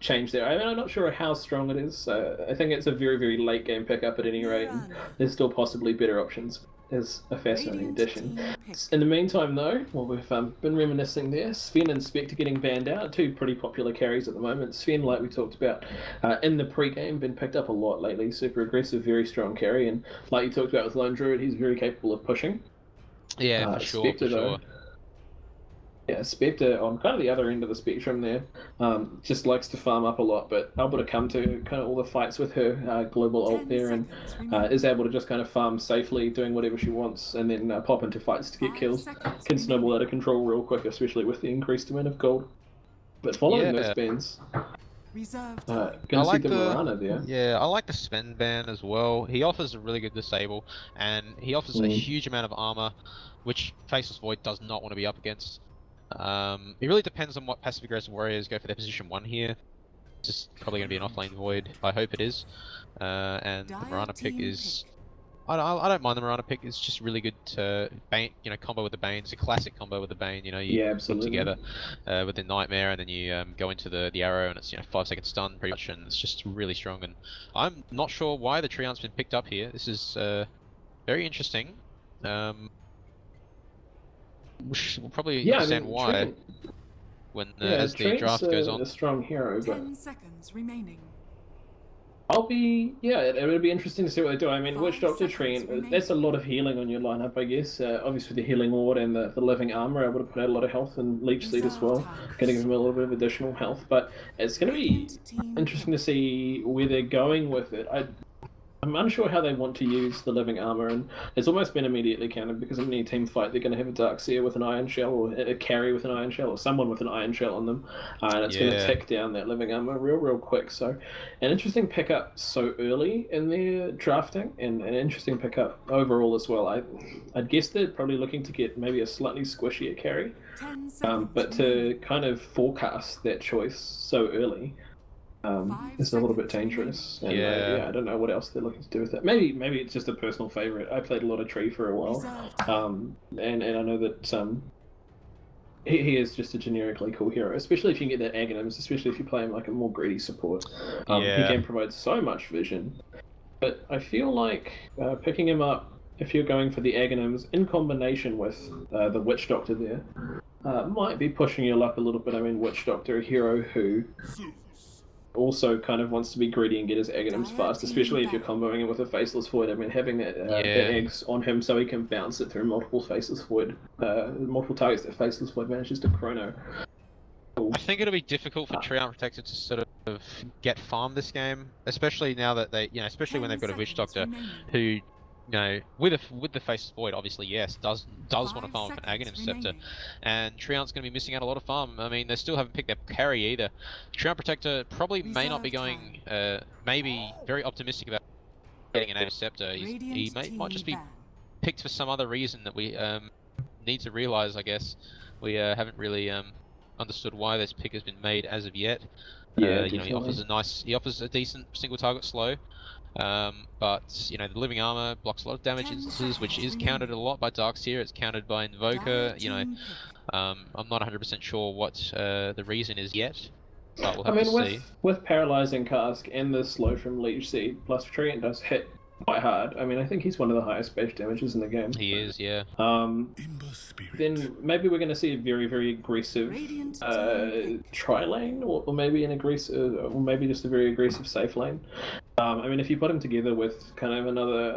change there. I mean, I'm not sure how strong it is. I think it's a very, very late game pickup at any rate. And there's still possibly better options. Is a fascinating Radiant addition. team pick. In the meantime, though, well, we've been reminiscing there. Sven and Spectre getting banned out, two pretty popular carries at the moment. Sven, like we talked about in the pre-game, been picked up a lot lately. Super aggressive, very strong carry, and like you talked about with Lone Druid, he's very capable of pushing. Yeah, for sure, Spectre, for sure. though, yeah, Spectre on kind of the other end of the spectrum there, just likes to farm up a lot, but able to come to kind of all the fights with her global ult 10 there, and seconds remaining. is able to just kind of farm safely, doing whatever she wants, and then pop into fights to get 5 kills. seconds Can snowball out remaining. of control real quick, especially with the increased amount of gold. But following those Yeah. bans, Reserve time. gonna I see like the the Mirana there. Yeah, I like the spin ban as well. He offers a really good disable, and he offers a huge amount of armor, which Faceless Void does not want to be up against. It really depends on what passive aggressive warriors go for their position 1 here. It's just probably going to be an offlane Void. I hope it is. And the Dire Mirana pick team is. I don't mind the Mirana pick. It's just really good to Bane, combo with the Bane. It's a classic combo with the Bane. You Yeah, put them absolutely. together with the Nightmare, and then you go into the arrow, and it's 5-second stun pretty much, and it's just really strong. And I'm not sure why the Treant's been picked up here. This is very interesting. We'll probably Yeah, I understand mean, why Treant, when yeah, as the Treant's draft goes on. a strong hero, but 10 seconds remaining. it would be interesting to see what they do. I mean, 5 Witch Doctor seconds Treant, remaining. that's a lot of healing on your lineup, I guess. Obviously, the Healing Ward and the living armor able to put out a lot of health, and Leech Seed as Reserve well, time. going to give him a little bit of additional health. But it's going to be Radiant team interesting pick. to see where they're going with it. I'm unsure how they want to use the living armor, and it's almost been immediately countered because in any team fight they're going to have a Darkseer with an Iron Shell, or a carry with an Iron Shell, or someone with an Iron Shell on them, and it's going to Yeah. tick down that living armor real quick. So, an interesting pickup so early in their drafting, and an interesting pickup overall as well. I'd guess they're probably looking to get maybe a slightly squishier carry, 10 seconds but remaining. to kind of forecast that choice so early. 5 It's a little bit seconds dangerous, remaining. and Yeah. I don't know what else they're looking to do with it. Maybe it's just a personal favorite. I played a lot of Tree for a while, Reserve time. and I know that he is just a generically cool hero, especially if you can get that Aghanims, especially if you play him like a more greedy support. He Yeah. can provide so much vision, but I feel like picking him up if you're going for the Aghanims in combination with the Witch Doctor there might be pushing your luck a little bit. I mean, Witch Doctor, a hero who also kind of wants to be greedy and get his Aghanims fast, especially if you're comboing it with a Faceless Void. I mean, having the eggs on him so he can bounce it through multiple Faceless Void, multiple targets that Faceless Void manages to chrono. I think it'll be difficult for Treant Protector to sort of get farm this game, especially now that especially when they've got a Witch Doctor who, with the Faceless Void, obviously, yes, does want to farm with an Aghanim Scepter, and Treant's going to be missing out a lot of farm. I mean, they still haven't picked their carry either. Treant Protector probably may not be going, maybe very optimistic about getting an Aghanim Scepter. He might just be picked for some other reason that we need to realize, I guess. We haven't really understood why this pick has been made as of yet. Yeah, he offers a decent single target slow. But the living armor blocks a lot of damage instances, which is countered a lot by Darkseer. It's countered by Invoker. I'm not 100% sure what the reason is yet, but we'll have to see. With Paralyzing Cask and the slow from Leech Seed, plus Treant does hit quite hard. I mean, I think he's one of the highest base damages in the game. He is, yeah. Then maybe we're going to see a very, very aggressive tri-lane, or maybe an aggressive, or maybe just a very aggressive safe lane. I mean, if you put him together with kind of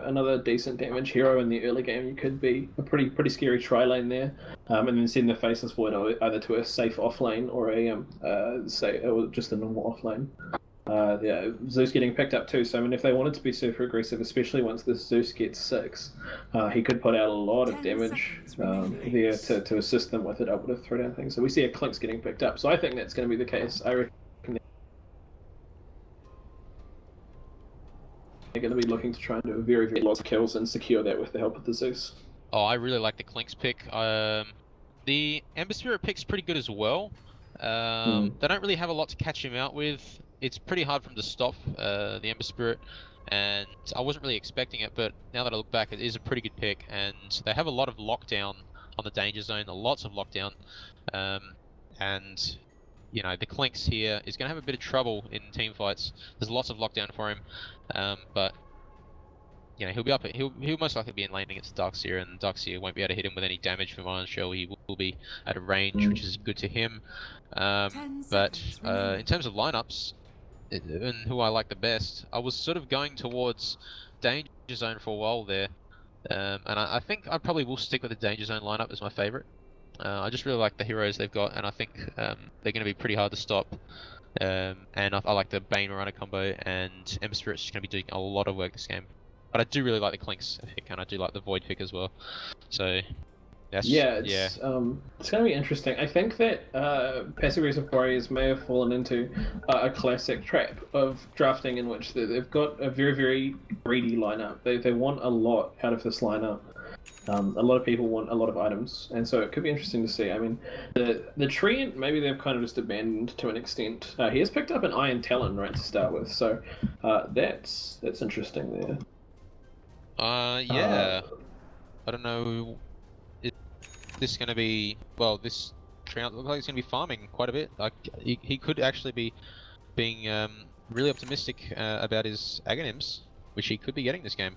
another decent damage hero in the early game, you could be a pretty scary tri-lane there, and then send the Faceless Void either to a safe off lane or or just a normal off lane. Zeus getting picked up too, so I mean, if they wanted to be super aggressive, especially once this Zeus gets 6, he could put out a lot of damage there to assist them with it, able to throw down things. So we see a Clink's getting picked up, so I think that's going to be the case. I reckon they're going to be looking to try and do a very, very lot of kills and secure that with the help of the Zeus. Oh, I really like the Clink's pick. The Ember Spirit pick's pretty good as well. They don't really have a lot to catch him out with. It's pretty hard for him to stop the Ember Spirit, and I wasn't really expecting it, but now that I look back, it is a pretty good pick, and they have a lot of lockdown on the Danger Zone, lots of lockdown, and you know, the Clinks here is going to have a bit of trouble in team fights. There's lots of lockdown for him, but you know, he'll be up. He'll most likely be in lane against Darkseer, and Darkseer won't be able to hit him with any damage from Iron Shell. He will be at a range, which is good to him. 10 But seconds remaining. in terms of lineups, and who I like the best, I was sort of going towards Danger Zone for a while there, and I think I probably will stick with the Danger Zone lineup as my favorite. I just really like the heroes they've got, and I think they're going to be pretty hard to stop. And I like the Bane Marana combo, and Ember Spirit's just going to be doing a lot of work this game. But I do really like the Clinks pick, and I do like the Void pick as well. So, that's It's going to be interesting. I think that Passive Aggressive Warriors may have fallen into a classic trap of drafting in which they've got a very, very greedy lineup. They want a lot out of this lineup. A lot of people want a lot of items, and so it could be interesting to see. I mean, the Treant, maybe they've kind of just abandoned to an extent. He has picked up an Iron Talon right to start with, so that's interesting there. Yeah. I don't know. Is this going to be... Well, this Treant looks like he's going to be farming quite a bit. Like, he could actually be being really optimistic about his Aghanims, which he could be getting this game.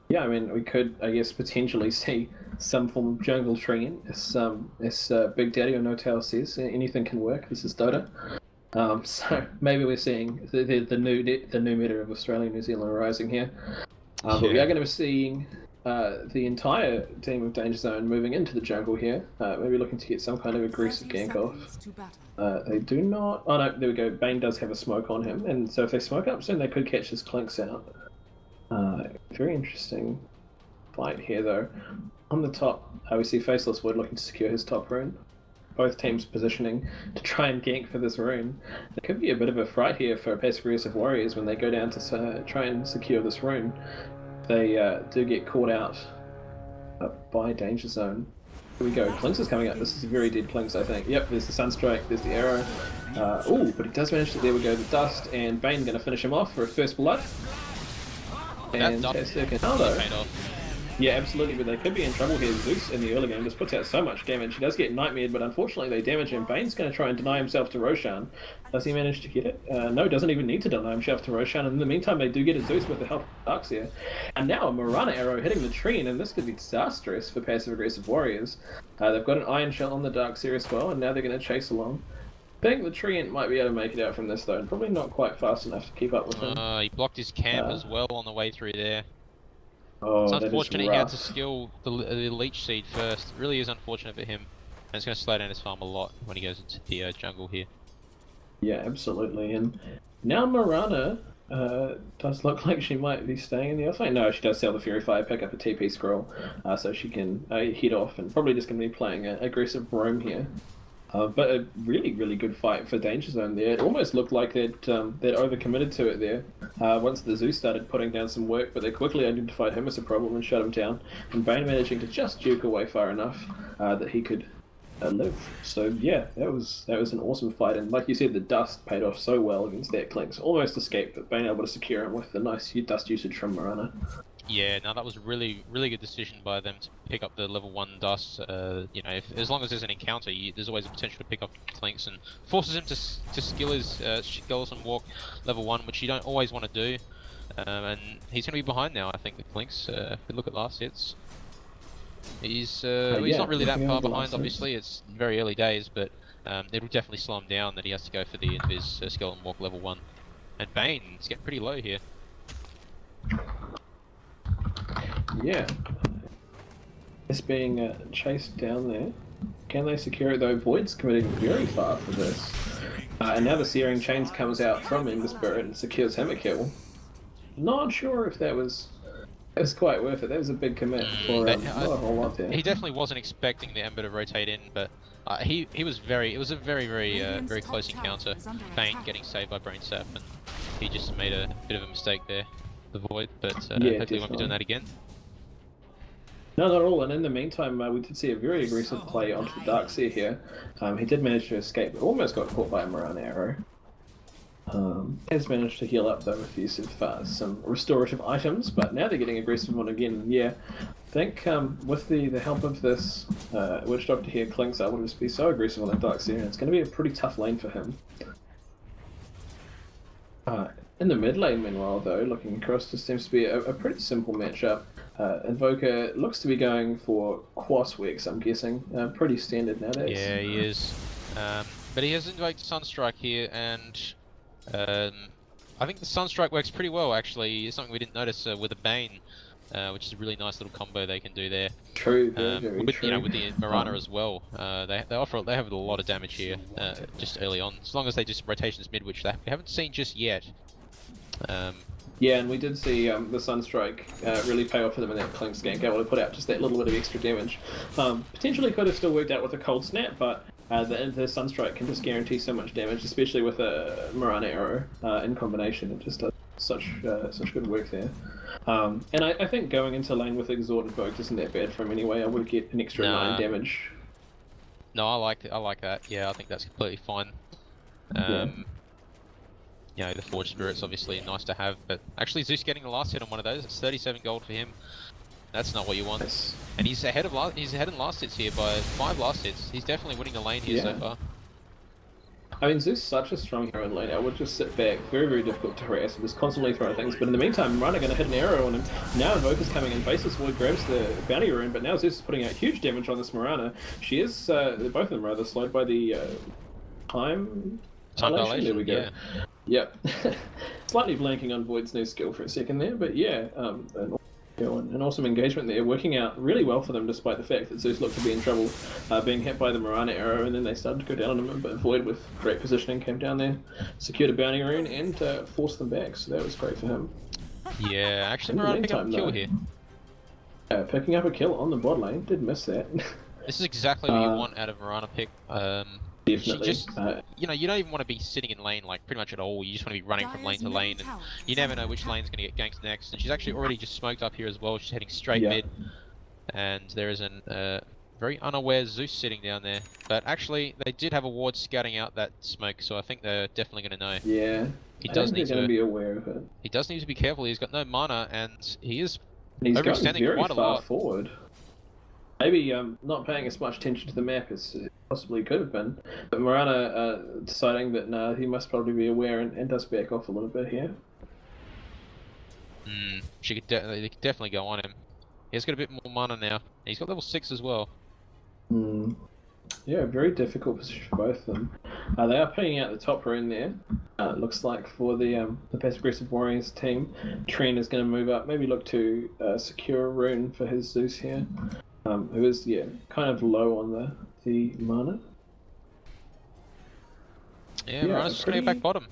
Yeah, I mean, we could, I guess, potentially see some form of jungle Treant. As Big Daddy or No Tail says, anything can work. This is Dota. So maybe we're seeing the new meta of Australia and New Zealand rising here. But we are going to be seeing the entire team of Danger Zone moving into the jungle here, maybe looking to get some kind of aggressive 30 gank off. seconds to battle. They do not... Oh no, there we go. Bane does have a smoke on him, and so if they smoke up soon, they could catch his Clinks out. Very interesting fight here, though. On the top, we see Faceless Wood looking to secure his top rune. Both teams positioning to try and gank for this rune. It could be a bit of a fright here for Passive Aggressive Warriors when they go down to try and secure this rune. They do get caught out by Danger Zone. Here we go. Clinks is coming up. This is a very dead Clinks, I think. Yep, there's the Sunstrike, there's the arrow. Oh, but he does manage to... There we go, the Dust, and Bane going to finish him off for a first blood. Fantastic. Yeah, absolutely, but they could be in trouble here. Zeus in the early game just puts out so much damage. He does get nightmared, but unfortunately they damage him. Bane's going to try and deny himself to Roshan. Does he manage to get it? No, doesn't even need to deny himself to Roshan. In the meantime, they do get a Zeus with the help of Darkseer. And now a Marana arrow hitting the Treant, and this could be disastrous for Passive Aggressive Warriors. They've got an Iron Shell on the Darkseer as well, and now they're going to chase along. I think the Treant might be able to make it out from this, though. Probably not quite fast enough to keep up with him. He blocked his camp as well on the way through there. Oh, it's unfortunate he had to skill the Leech Seed first. It really is unfortunate for him. And it's going to slow down his farm a lot when he goes into the jungle here. Yeah, absolutely. And now Marana does look like she might be staying in the offlane. No, she does sell the Fury Fire, pick up a TP scroll, so she can head off, and probably just going to be playing an aggressive roam here. But a really, really good fight for Danger Zone there. It almost looked like they'd overcommitted to it there once the Zeus started putting down some work, but they quickly identified him as a problem and shut him down. And Bane managing to just juke away far enough that he could live. So yeah, that was an awesome fight. And like you said, the Dust paid off so well against that Clinks. Almost escaped, but Bane able to secure him with the nice Dust usage from Marana. Yeah, no, that was really good decision by them to pick up the level 1 Dust. You know, as long as there's an encounter, there's always a potential to pick up Clinks, and forces him to skill his Skeleton Walk level 1, which you don't always want to do. And he's going to be behind now, I think, the Clinks. If we look at last hits, he's not really that far behind, obviously. It's very early days, but it'll definitely slow him down that he has to go for the end of his Skeleton Walk level 1. And Bane's getting pretty low here. Yeah. It's being chased down there. Can they secure it though? Void's committing very far for this. And now the Searing Chains comes out from Ember Spirit and secures him a kill. Not sure if that was quite worth it. That was a big commit for not a whole lot there. He definitely wasn't expecting the Ember to rotate in, but it was a very close encounter. Bane getting saved by Brain Sap, and he just made a bit of a mistake there, the Void, but hopefully he won't be doing that again. No, not at all. And in the meantime, we did see a very aggressive play onto the Darkseer here. He did manage to escape, but almost got caught by a Marana arrow. Has managed to heal up though with use of some restorative items, but now they're getting aggressive on again. Yeah, I think with the help of this Witch Doctor here, Klink's able to be so aggressive on that Darkseer, and it's going to be a pretty tough lane for him. In the mid lane, meanwhile, though, looking across, this seems to be a pretty simple matchup. Invoker looks to be going for Quas Wex, I'm guessing. Pretty standard nowadays. Yeah, he is. But he has invoked Sunstrike here, and I think the Sunstrike works pretty well, actually. It's something we didn't notice with a Bane, which is a really nice little combo they can do there. True, very with, true. You know, with the Marana as well, they have a lot of damage here, just early on. As long as they do some rotations mid, which we haven't seen just yet. Yeah, and we did see the Sunstrike really pay off for them in that Klink gank, able to put out just that little bit of extra damage. Potentially could have still worked out with a Cold Snap, but the Sunstrike can just guarantee so much damage, especially with a Marana arrow in combination. It just does such good work there. And I think going into lane with Exhort Invoked isn't that bad for him anyway. I would get an extra 9 damage. No, I like that. Yeah, I think that's completely fine. You know, the Forge Spirit's obviously nice to have, but actually Zeus getting the last hit on one of those, it's 37 gold for him. That's not what you want. Nice. And he's ahead in last hits here by 5 last hits. He's definitely winning the lane here so far. I mean, Zeus is such a strong hero in lane. I would just sit back, very difficult to harass, and just constantly throwing things. But in the meantime, Marana going to hit an arrow on him. Now Invoker's coming in, Faceless Void grabs the bounty rune, but now Zeus is putting out huge damage on this Marana. She is, both of them rather, slowed by the time dilation. There we go. Yeah. Yep. Slightly blanking on Void's new skill for a second there, but yeah, an awesome engagement there, working out really well for them despite the fact that Zeus looked to be in trouble being hit by the Marana arrow, and then they started to go down on him, but Void with great positioning came down there, secured a bounty rune, and forced them back, so that was great for him. Yeah, actually Marana picked up a kill here. Picking up a kill on the bot lane, did miss that. This is exactly what you want out of Marana pick. Definitely. Just, you know, you don't even want to be sitting in lane like pretty much at all. You just want to be running from lane to lane, and you never know which lane's going to get ganked next. And she's actually already just smoked up here as well. She's heading straight mid, and there is a very unaware Zeus sitting down there. But actually, they did have a ward scouting out that smoke, so I think they're definitely going to know. Yeah. He does need to be aware of it. He does need to be careful. He's got no mana, and he's going overextending quite a lot. Forward. Maybe not paying as much attention to the map as possibly could have been, but Marana deciding that nah, he must probably be aware and does back off a little bit here. They could definitely go on him. He's got a bit more mana now. He's got level 6 as well. Yeah, very difficult position for both of them. They are putting out the top rune there. Looks like for the Passive Aggressive Warriors team, Tren is going to move up, maybe look to secure a rune for his Zeus here. Who is, kind of low on the mana. Yeah, Marana's just going to go back bottom.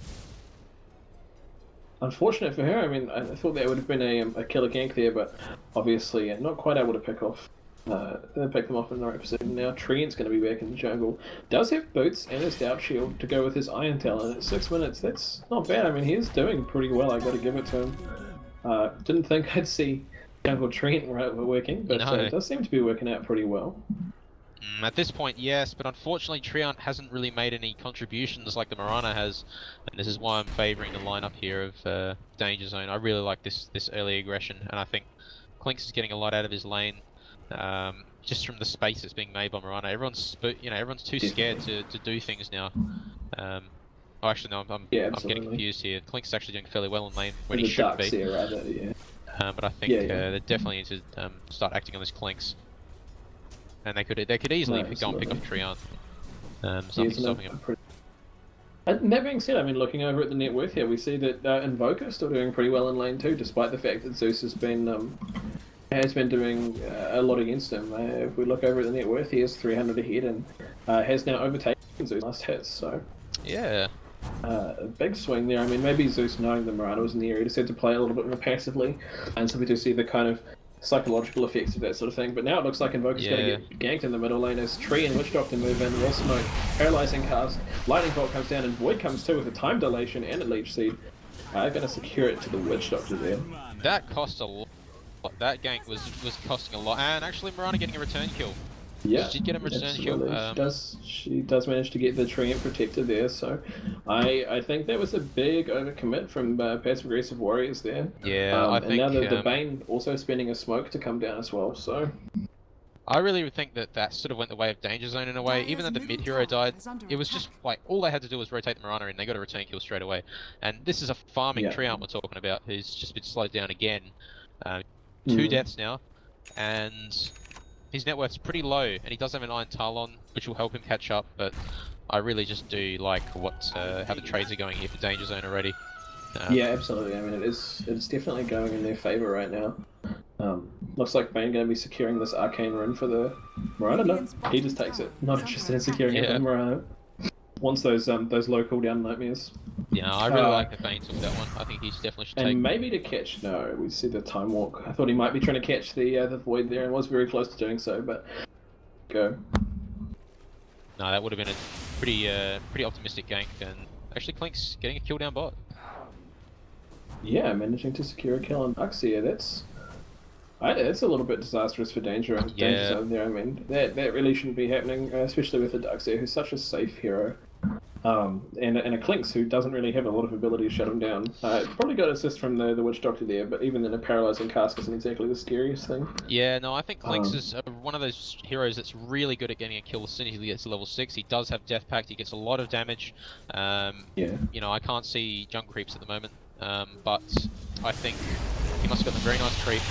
Unfortunate for her. I mean, I thought that would have been a killer gank there, but obviously not quite able to pick them off in the right position. Now Treant's going to be back in the jungle. Does have boots and his doubt shield to go with his Iron Talon at 6 minutes. That's not bad. I mean, he is doing pretty well. I got to give it to him. Didn't think I'd see Jungle Treant working, but it does seem to be working out pretty well. At this point, yes, but unfortunately Treant hasn't really made any contributions like the Marana has, and this is why I'm favouring the lineup here of Dangerzone. I really like this early aggression, and I think Klinks is getting a lot out of his lane, just from the space that's being made by Marana. Everyone's too scared to do things now. Actually, no, I'm getting confused here. Klinks is actually doing fairly well in lane when he should be. But I think they definitely need to start acting on this Klinks. And they could easily go and pick up Treant. Stopping him. And that being said, I mean, looking over at the net worth here, we see that Invoker is still doing pretty well in lane too, despite the fact that Zeus has been doing a lot against him. If we look over at the net worth, he is 300 ahead and has now overtaken Zeus' last hits. So yeah. A big swing there. I mean, maybe Zeus, knowing that Marana was in the area, decided to play a little bit more passively, and so we do see the kind of psychological effects of that sort of thing. But now it looks like Invoker's going to get ganked in the middle lane as Tree and Witch Doctor move in, Wall Smoke, Paralyzing Cast, Lightning Bolt comes down, and Void comes too with a time dilation and a Leech Seed. Going to secure it to the Witch Doctor there. That cost a lot. That gank was costing a lot, and actually Mirana getting a return kill. Yeah, She did get a return kill. absolutely. She does manage to get the treant protector there, so I think that was a big overcommit from passive aggressive warriors there. Yeah, I And think now the Bane also spending a smoke to come down as well, so I really would think that sort of went the way of Dangerzone in a way. Even though the mid hero died, it was just like all they had to do was rotate the Mirana in. They got a return kill straight away. And this is a farming yeah. Treant we're talking about, who's just been slowed down again. 2 deaths now, and his net worth's pretty low, and he does have an Iron Talon, which will help him catch up. But I really just do like how the trades are going here for Dangerzone already. Yeah, absolutely. I mean, it's definitely going in their favor right now. Looks like Bane going to be securing this arcane rune for the Mirana. No, he just takes it. Not interested in securing it for the Mirana. Wants those low cooldown nightmares. Yeah, I really like that Bane took that one. I think he definitely should take. And maybe to catch. No, we see the time walk. I thought he might be trying to catch the void there, and was very close to doing so. But go. No, that would have been a pretty optimistic gank, and actually Clink's getting a kill down bot. Yeah, managing to secure a kill on Duxia. That's a little bit disastrous for Dangerzone there. I mean, that really shouldn't be happening, especially with a Duxia who's such a safe hero. And a Clinks who doesn't really have a lot of ability to shut him down. Probably got assist from the Witch Doctor there, but even then a paralyzing cask isn't exactly the scariest thing. Yeah, no, I think Clinks is one of those heroes that's really good at getting a kill as soon as he gets to level 6. He does have Death Pact, he gets a lot of damage. Yeah. You know, I can't see jungle creeps at the moment, but I think he must have got a very nice creep.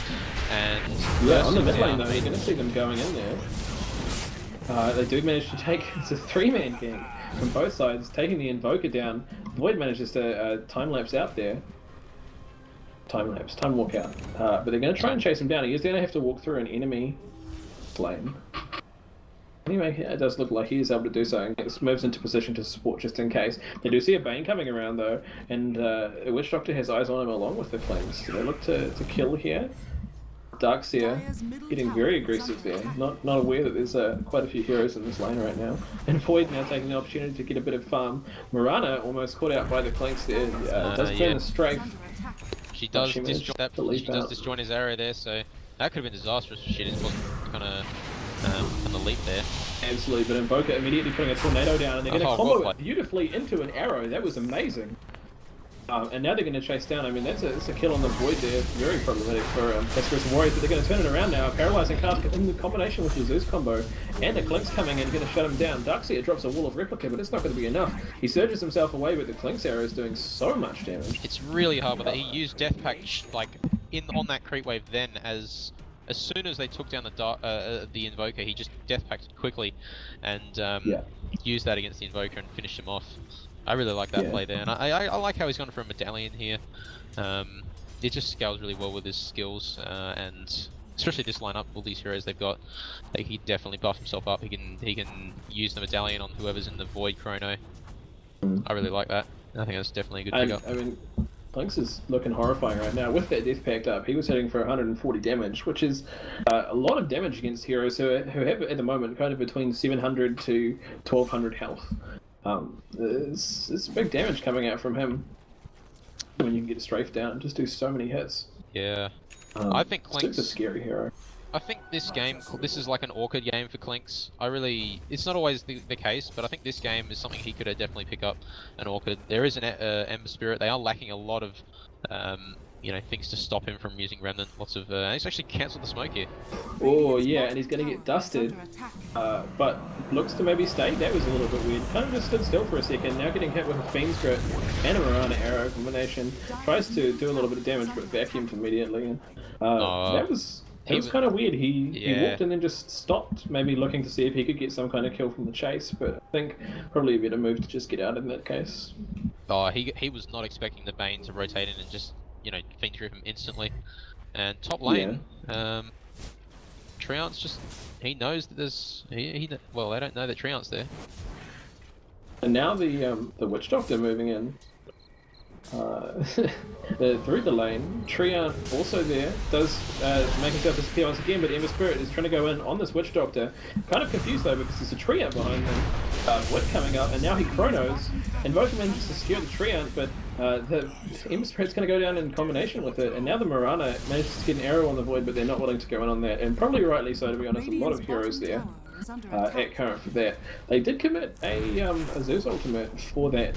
And yeah, on the mid lane though, you're going to see them going in there. They do manage to take, it's a 3-man gang from both sides, taking the Invoker down. Void manages to time-lapse out there. Time walk out. But they're going to try and chase him down. He is going to have to walk through an enemy lane. Anyway, it does look like he is able to do so, and it moves into position to support just in case. They do see a Bane coming around though, and Witch Doctor has eyes on him along with the Flames. So they look to kill here. Darkseer getting very aggressive there, not aware that there's quite a few heroes in this lane right now. And Void now taking the opportunity to get a bit of farm. Mirana almost caught out by the Clinks there, does turn the strafe. She does disjoin his arrow there, so that could have been disastrous if she just wasn't kind of leap there. Absolutely, but Invoker immediately putting a tornado down, and they're going to combo it beautifully into an arrow. That was amazing. And now they're going to chase down. I mean, that's a kill on the Void there. Very problematic for Passive Warriors, but they're going to turn it around now. A Paralyzing Cask in the combination with the Zeus combo, and the Clink's coming in, going to shut him down. Darkseer drops a Wall of Replica, but it's not going to be enough. He surges himself away, but the Clink's arrow is doing so much damage. It's really hard with it. He used Death Pact like on that creep wave. Then as soon as they took down the Invoker, he just Death Pacted quickly, and used that against the Invoker and finished him off. I really like that play there, and I like how he's gone for a medallion here. It just scales really well with his skills, and especially this lineup, all these heroes they've got, he can definitely buff himself up. He can use the medallion on whoever's in the Void Chrono. I really like that. I think that's definitely a good pickup. I mean, Clinks is looking horrifying right now. With that Death Pact up, he was hitting for 140 damage, which is a lot of damage against heroes who have at the moment kind of between 700 to 1200 health. It's big damage coming out from him when you can get strafed down and just do so many hits. Yeah, I think Clink's a scary hero. I think this is like an awkward game for Clinks. It's not always the case, but I think this game is something he could definitely pick up an awkward. There is an Ember Spirit. They are lacking a lot of things to stop him from using Remnant. Lots of he's actually cancelled the smoke here. Oh yeah, and he's going to get dusted, but looks to maybe stay. That was a little bit weird. Kind of just stood still for a second. Now getting hit with a Fiend's Grip and a Mirana arrow combination. Tries to do a little bit of damage, but vacuumed immediately. And that was kind of weird. He walked in and just stopped, maybe looking to see if he could get some kind of kill from the chase. But I think probably a better move to just get out in that case. Oh, he was not expecting the Bane to rotate in and just feed through him instantly. And top lane, Treant's just, he knows that there's, well, they don't know that Treant's there. And now the Witch Doctor moving in through the lane. Treant also there, does make himself disappear once again, but Ember Spirit is trying to go in on this Witch Doctor. Kind of confused though, because there's a Treant behind them. Wit coming up, and now he chronos, Invoker manages to secure the Treant, but the Ember Spirit's going to go down in combination with it, and now the Mirana manages to get an arrow on the Void, but they're not willing to go in on that, and probably rightly so, to be honest. A lot of heroes there at current for that. They did commit a Zeus ultimate for that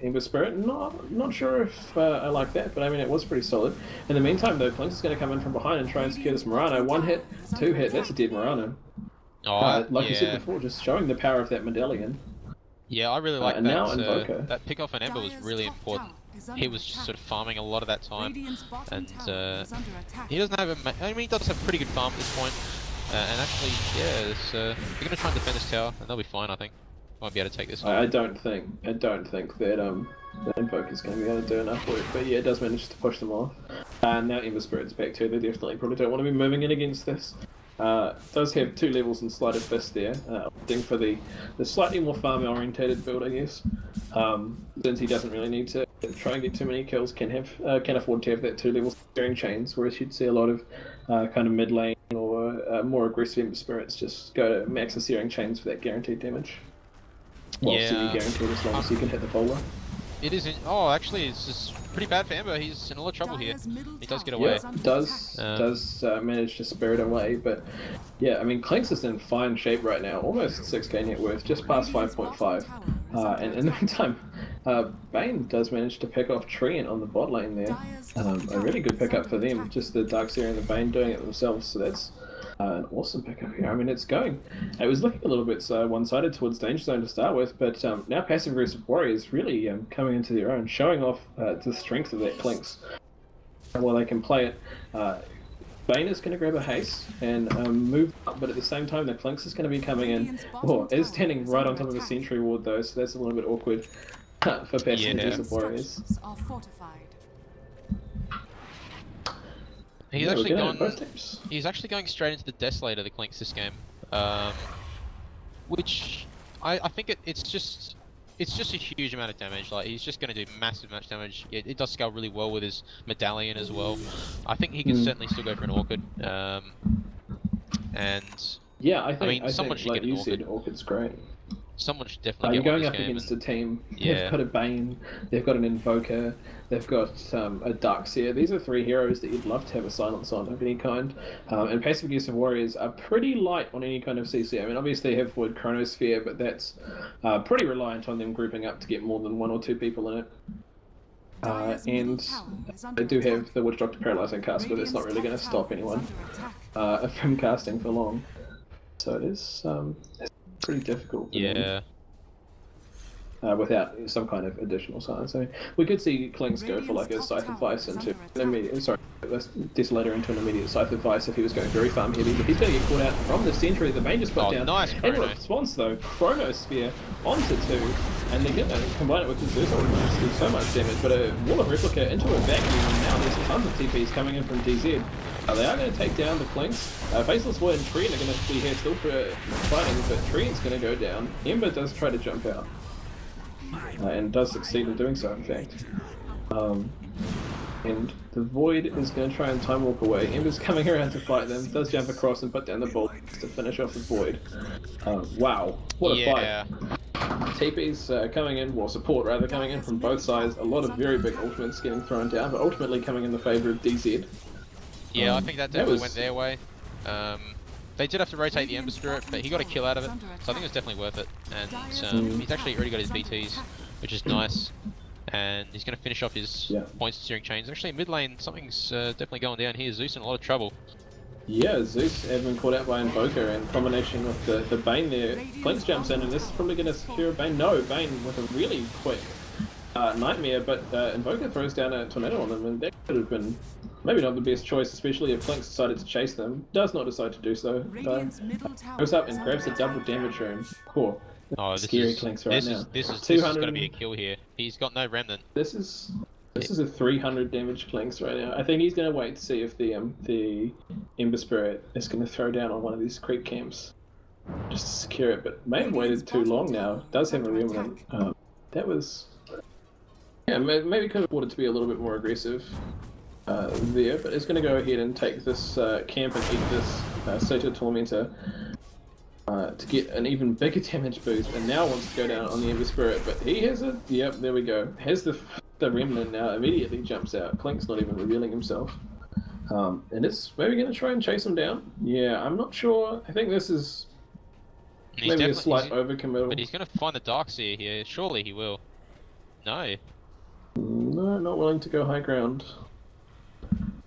Ember Spirit. Not sure if I like that, but I mean, it was pretty solid. In the meantime, though, Clinks is going to come in from behind and try and secure this Mirana. 1 hit, 2 hit, that's a dead Mirana. Like you said before, just showing the power of that medallion. Yeah, I really like and that. now Invoker. That pick off on Ember was really important. He was just sort of farming a lot of that time, and he doesn't have I mean, he does have pretty good farm at this point. And actually, yeah, they're going to try and defend this tower, and they'll be fine, I think. Won't be able to take this one. I don't think that that Invoker's going to be able to do enough work, but yeah, it does manage to push them off. And now Ember Spirit's back too. They definitely probably don't want to be moving in against this. Does have 2 levels in Sleight of Fist there, opting for the slightly more farm orientated build, I guess. Since he doesn't really need to try and get too many kills, can afford to have that 2 level steering chains, whereas you'd see a lot of kind of mid lane or more aggressive Ember Spirits just go to max the searing chains for that guaranteed damage. Whilst you guaranteed as long as you can hit the bowler. It is oh, actually, it's just pretty bad for Ember. He's in a lot of trouble here. He does get away. Yeah, does manage to spirit away, but yeah, I mean, Clinks is in fine shape right now, almost 6k net worth, just past 5.5. And in the meantime, Bane does manage to pick off Treant on the bot lane there. A really good pickup for them, just the Darkseer and the Bane doing it themselves, so that's an awesome pickup here. I mean, it was looking a little bit one-sided towards Dangerzone to start with, but now Passive Aggressive Warriors really coming into their own, showing off the strength of that Clinks. While they can play it, Bane is going to grab a haste and move up, but at the same time the Clinks is going to be coming in. Oh, is standing right on top of a sentry ward though, so that's a little bit awkward for Passive Aggressive Warriors. He's actually going straight into the Desolator, the Clinks, this game, which I think it's just a huge amount of damage. Like, he's just going to do massive much damage. It does scale really well with his medallion as well. I think he can certainly still go for an Orchid. And yeah, I mean, someone think should like get an you Orchid. said, Orchid's great. Someone should definitely You're get one going this up game. against a team. Yeah. They've got a Bane, they've got an Invoker, they've got a Darkseer. These are 3 heroes that you'd love to have a silence on of any kind. And Passive Aggressive Warriors are pretty light on any kind of CC. I mean, obviously they have Void Chronosphere, but that's pretty reliant on them grouping up to get more than 1 or 2 people in it. And they do have the Witch Doctor Paralyzing cast, but it's not really going to stop anyone from casting for long. So it is it's pretty difficult for them, without some kind of additional silence. I mean, we could see Clinks go for like a Scythe of Vice into an immediate, Desolator into an immediate Scythe of Vice if he was going very farm heavy, but he's going to get caught out from the sentry the Bane just put down. Nice in response though, Chronosphere onto 2, and they're going to combine it with the Zeus ultimate to do so much damage, but a Wall of Replica into a vacuum, and now there's tons of TPs coming in from DZ. They are going to take down the Clinks. Faceless Void and Treant are going to be here still for fighting, but Treant's going to go down. Ember does try to jump out. And does succeed in doing so, in fact. And the Void is going to try and time walk away. Ember's coming around to fight them, does jump across and put down the bolt to finish off the Void. Wow, what a fight. TP's coming in, well, support rather, coming in from both sides. A lot of very big ultimates getting thrown down, but ultimately coming in the favour of DZ. Yeah, I think that definitely went their way. They did have to rotate the Ember Spirit, but he got a kill out of it, so I think it was definitely worth it. And he's actually already got his BTs, which is nice. And he's going to finish off his points and steering chains. Actually, mid lane, something's definitely going down here. Zeus in a lot of trouble. Yeah, Zeus has been caught out by Invoker, and combination with the Bane there. Clinks jumps in, and this is probably going to secure Bane. No, Bane with a really quick Nightmare, but Invoker throws down a Tornado on them, and that could have been maybe not the best choice, especially if Clinks decided to chase them. Does not decide to do so, though. Goes up and grabs a double damage rune. Cool. Oh, scary Clinks right now. This is going to be a kill here. He's got no remnant. This is a 300 damage Clinks right now. I think he's going to wait to see if the Ember Spirit is going to throw down on one of these creep camps just to secure it, but may have waited too long now. Does have a remnant. That was... Yeah, maybe could have wanted to be a little bit more aggressive there, but it's going to go ahead and take this camp and eat this Soto Tormentor. to get an even bigger damage boost, and now wants to go down on the Ember Spirit, but he has a, yep, there we go, has the Remnant now, immediately jumps out. Clink's not even revealing himself. And it's maybe going to try and chase him down. Yeah, I'm not sure. I think this is maybe a slight overcommittal. But he's going to find the Darkseer here. Surely he will. No. No, not willing to go high ground.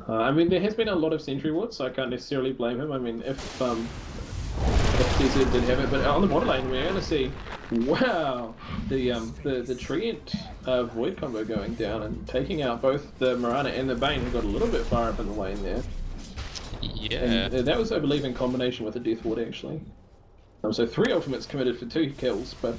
I mean, there has been a lot of sentry wards, so I can't necessarily blame him. I mean, if DZ did have it, but on the bottom lane we're going to see, wow, the Treant Void combo going down and taking out both the Mirana and the Bane, who got a little bit far up in the lane there. Yeah. And that was, I believe, in combination with the Death Ward actually. So 3 ultimates committed for 2 kills, but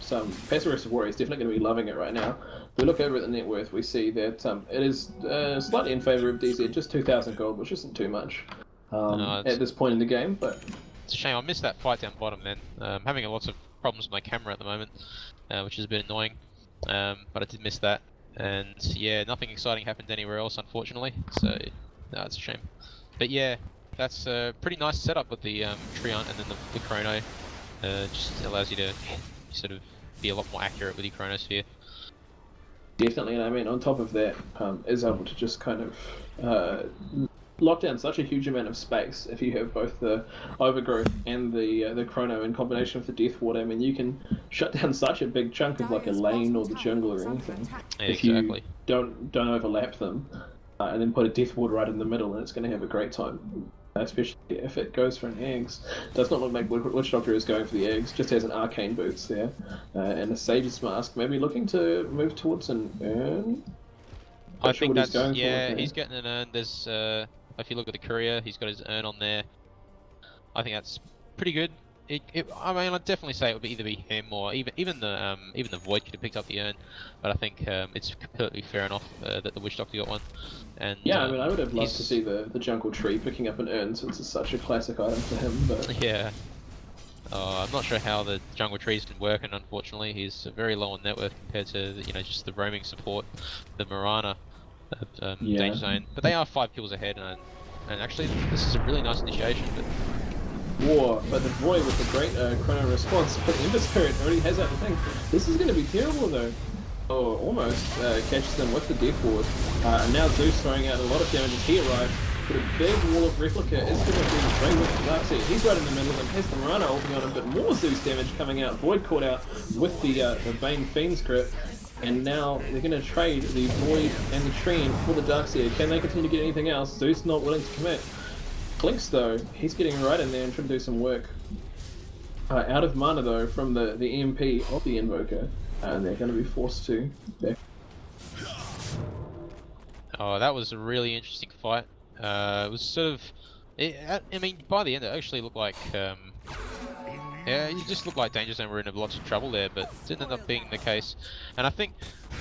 Passive Warrior is definitely going to be loving it right now. If we look over at the net worth, we see that it is slightly in favour of DZ, just 2,000 gold, which isn't too much at this point in the game. But it's a shame, I missed that fight down bottom then. I'm having lots of problems with my camera at the moment, which is a bit annoying, but I did miss that. And yeah, nothing exciting happened anywhere else, unfortunately, so no, it's a shame. But yeah, that's a pretty nice setup with the Treant and then the Chrono. Just allows you to sort of be a lot more accurate with your Chronosphere. Definitely, and I mean, on top of that, is able to just kind of lock down such a huge amount of space. If you have both the Overgrowth and the Chrono in combination with the Death Ward, I mean, you can shut down such a big chunk of like a lane or the jungle or anything. Yeah, if exactly. you don't overlap them, and then put a Death Ward right in the middle, and it's going to have a great time. Especially if it goes for an eggs. Does not look like Witch Doctor is going for the eggs, just has an arcane boots there. And a Sage's Mask, maybe looking to move towards an urn? I think that's, yeah, he's getting an urn. There's, if you look at the courier, he's got his urn on there. I think that's pretty good. I mean, I'd definitely say it would either be him or even the Void could have picked up the urn, but I think it's completely fair enough that the Witch Doctor got one. And yeah, I mean, I would have loved to see the Jungle Tree picking up an urn since it's such a classic item for him. But yeah, I'm not sure how the Jungle Tree's been working. Unfortunately, he's very low on net worth compared to just the roaming support, the Mirana, Dangerzone. But they are 5 kills ahead, and actually this is a really nice initiation. But the Void with the great Chrono response, but Ember Spirit already has that thing. This is going to be terrible though. Oh, almost catches them with the Death Ward. And now Zeus throwing out a lot of damage as he arrives. But a big wall of Replica is going to be straight with the Darkseer. He's right in the middle of them, has the Mirana ulting on him, but more Zeus damage coming out. Void caught out with the Bane Fiend script. And now they're going to trade the Void and the Treant for the Darkseer. Can they continue to get anything else? Zeus not willing to commit. Clinks though, he's getting right in there and trying to do some work. Out of mana though from the EMP of the Invoker. And they're going to be forced to back. Oh, that was a really interesting fight. It was sort of... I mean, by the end it actually looked like... yeah, it just looked like Dangerzone were in lots of trouble there, but it didn't end up being the case. And I think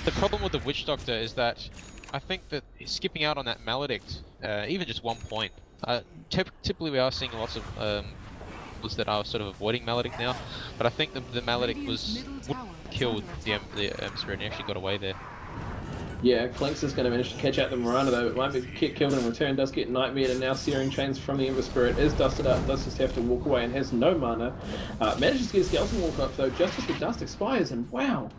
the problem with the Witch Doctor is that I think that skipping out on that Maledict, even just 1 point, typically we are seeing lots of that are sort of avoiding Maledict now, but I think the Maledict would killed the Spirit and actually got away there. Yeah, Clinks is going to manage to catch out the Mirana though, but might get killed in return, does get Nightmare, and now Searing Chains from the Ember Spirit is dusted up, does just have to walk away and has no mana. Manages to get a Skeleton Walk up though, just as the dust expires, and wow!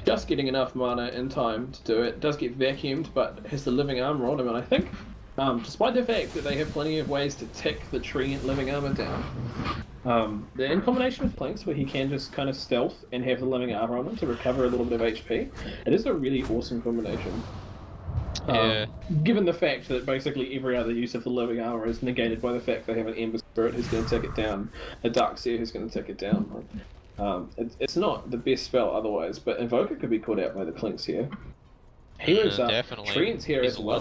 Just getting enough mana in time to do it, does get vacuumed, but has the Living Armor on him, and I think, despite the fact that they have plenty of ways to tick the Treant Living Armor down, they're in combination with Planks where he can just kind of stealth and have the Living Armor on him to recover a little bit of HP. It is a really awesome combination. Given the fact that basically every other use of the Living Armor is negated by the fact they have an Ember Spirit who's going to take it down, a Darkseer who's going to take it down. It's not the best spell otherwise, but Invoker could be caught out by the Planks here. He moves up, Treant's here as well.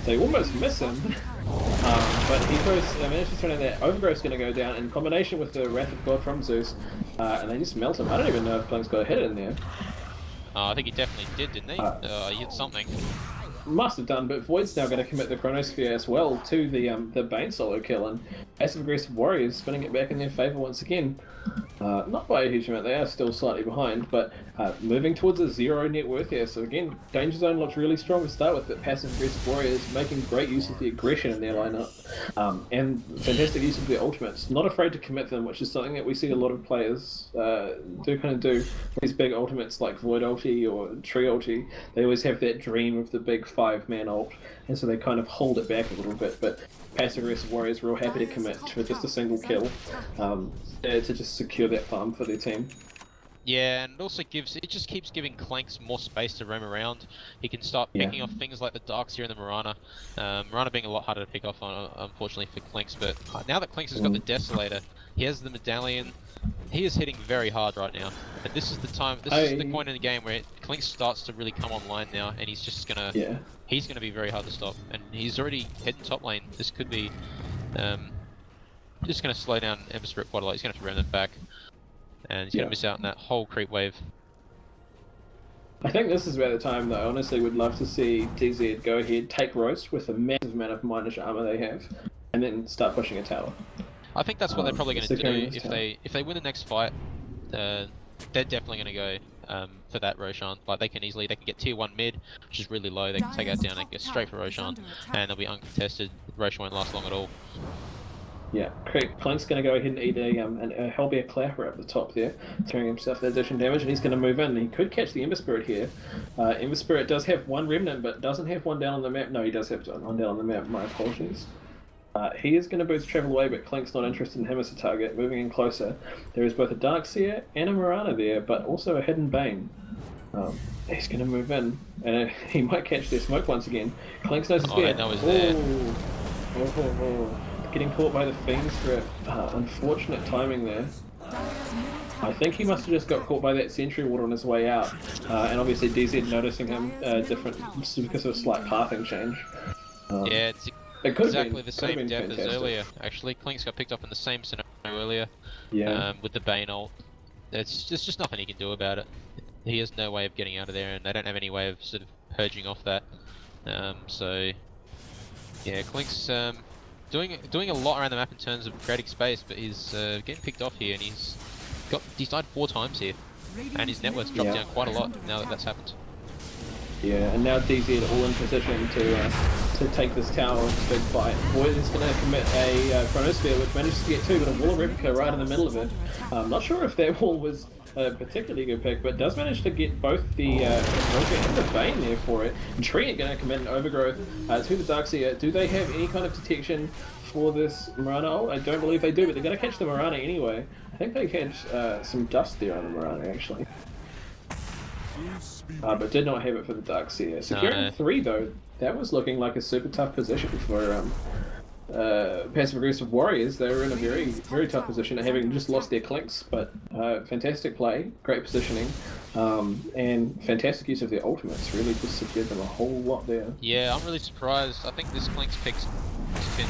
They almost miss him, but he manages to turn in that. Overgrowth's going to go down in combination with the Wrath of God from Zeus, and they just melt him. I don't even know if Plank's got a hit in there. I think he definitely did, didn't he? He hit something. must have done, but Void's now going to commit the Chronosphere as well to the Bane solo kill, and Passive Aggressive Warriors spinning it back in their favour once again. Not by a huge amount, they are still slightly behind, but moving towards a 0 net worth here. So again, Danger Zone looks really strong to start with, but Passive Aggressive Warriors making great use of the aggression in their lineup, and fantastic use of their ultimates. Not afraid to commit them, which is something that we see a lot of players do. These big ultimates like Void ulti or Tree ulti, they always have that dream of the big 5-man ult, and so they kind of hold it back a little bit, but Passive Aggressive Warriors real happy to commit for just a single kill to just secure that farm for their team. Yeah, and it just keeps giving Clanks more space to roam around. He can start picking off things like the Darks here and the Mirana. Mirana being a lot harder to pick off, unfortunately, for Clanks, but now that Clanks has got the Desolator, he has the Medallion, he is hitting very hard right now. And this is the time, this is the point in the game where Clanks starts to really come online now, and he's just gonna, he's gonna be very hard to stop. And he's already heading top lane. This could be, just gonna slow down Ember Spirit quite a lot. He's gonna have to ram them back. And he's going to miss out on that whole creep wave. I think this is about the time that I honestly would love to see DZ go ahead, take Roast with a massive amount of minus armor they have, and then start pushing a tower. I think that's what they're probably going to do if they win the next fight. They're definitely going to go for that Roshan. Like they can get tier 1 mid, which is really low. They can take that down and get straight for Roshan, and they'll be uncontested. Roshan won't last long at all. Yeah, Clank's going to go ahead and eat a Hellbear Clapper up the top there, throwing himself that addition damage, and he's going to move in. He could catch the Ember Spirit here. Ember Spirit does have one Remnant, but doesn't have one down on the map. No, he does have one down on the map, my apologies. He is going to boost travel away, but Clank's not interested in him as a target. Moving in closer, there is both a Darkseer and a Mirana there, but also a hidden Bane. He's going to move in, and he might catch their smoke once again. Clank's nose is there. That was there. Getting caught by the Fiend's Grip. Unfortunate timing there. I think he must have just got caught by that Sentry Ward on his way out. And obviously DZ noticing him different because of a slight pathing change. Yeah, it's exactly the same death as earlier. Actually, Clinks got picked up in the same scenario earlier with the Bane ult. There's just nothing he can do about it. He has no way of getting out of there, and they don't have any way of sort of purging off that. So, yeah, Clinks... doing a lot around the map in terms of creating space, but he's getting picked off here, and he's died 4 times here, and his network's dropped down quite a lot now that that's happened. Yeah, and now DZ are all in position to take this tower with a big fight. Void is going to commit a Chronosphere, which manages to get 2, but a Wall of Replica right in the middle of it. I'm not sure if that wall was a particularly good pick, but does manage to get both the Roger and the Bane there for it. And Tree are going to commit an Overgrowth to the Darkseer. Do they have any kind of detection for this Mirana ult? I don't believe they do, but they're going to catch the Mirana anyway. I think they catch some dust there on the Mirana, actually. But did not have it for the Darkseer. Securing 3, though, that was looking like a super tough position for Passive Aggressive Warriors. They were in a very tough position, having just lost their Clinks, but fantastic play, great positioning, and fantastic use of their ultimates. Really just secured them a whole lot there. Yeah, I'm really surprised. I think this Clinks pick's been...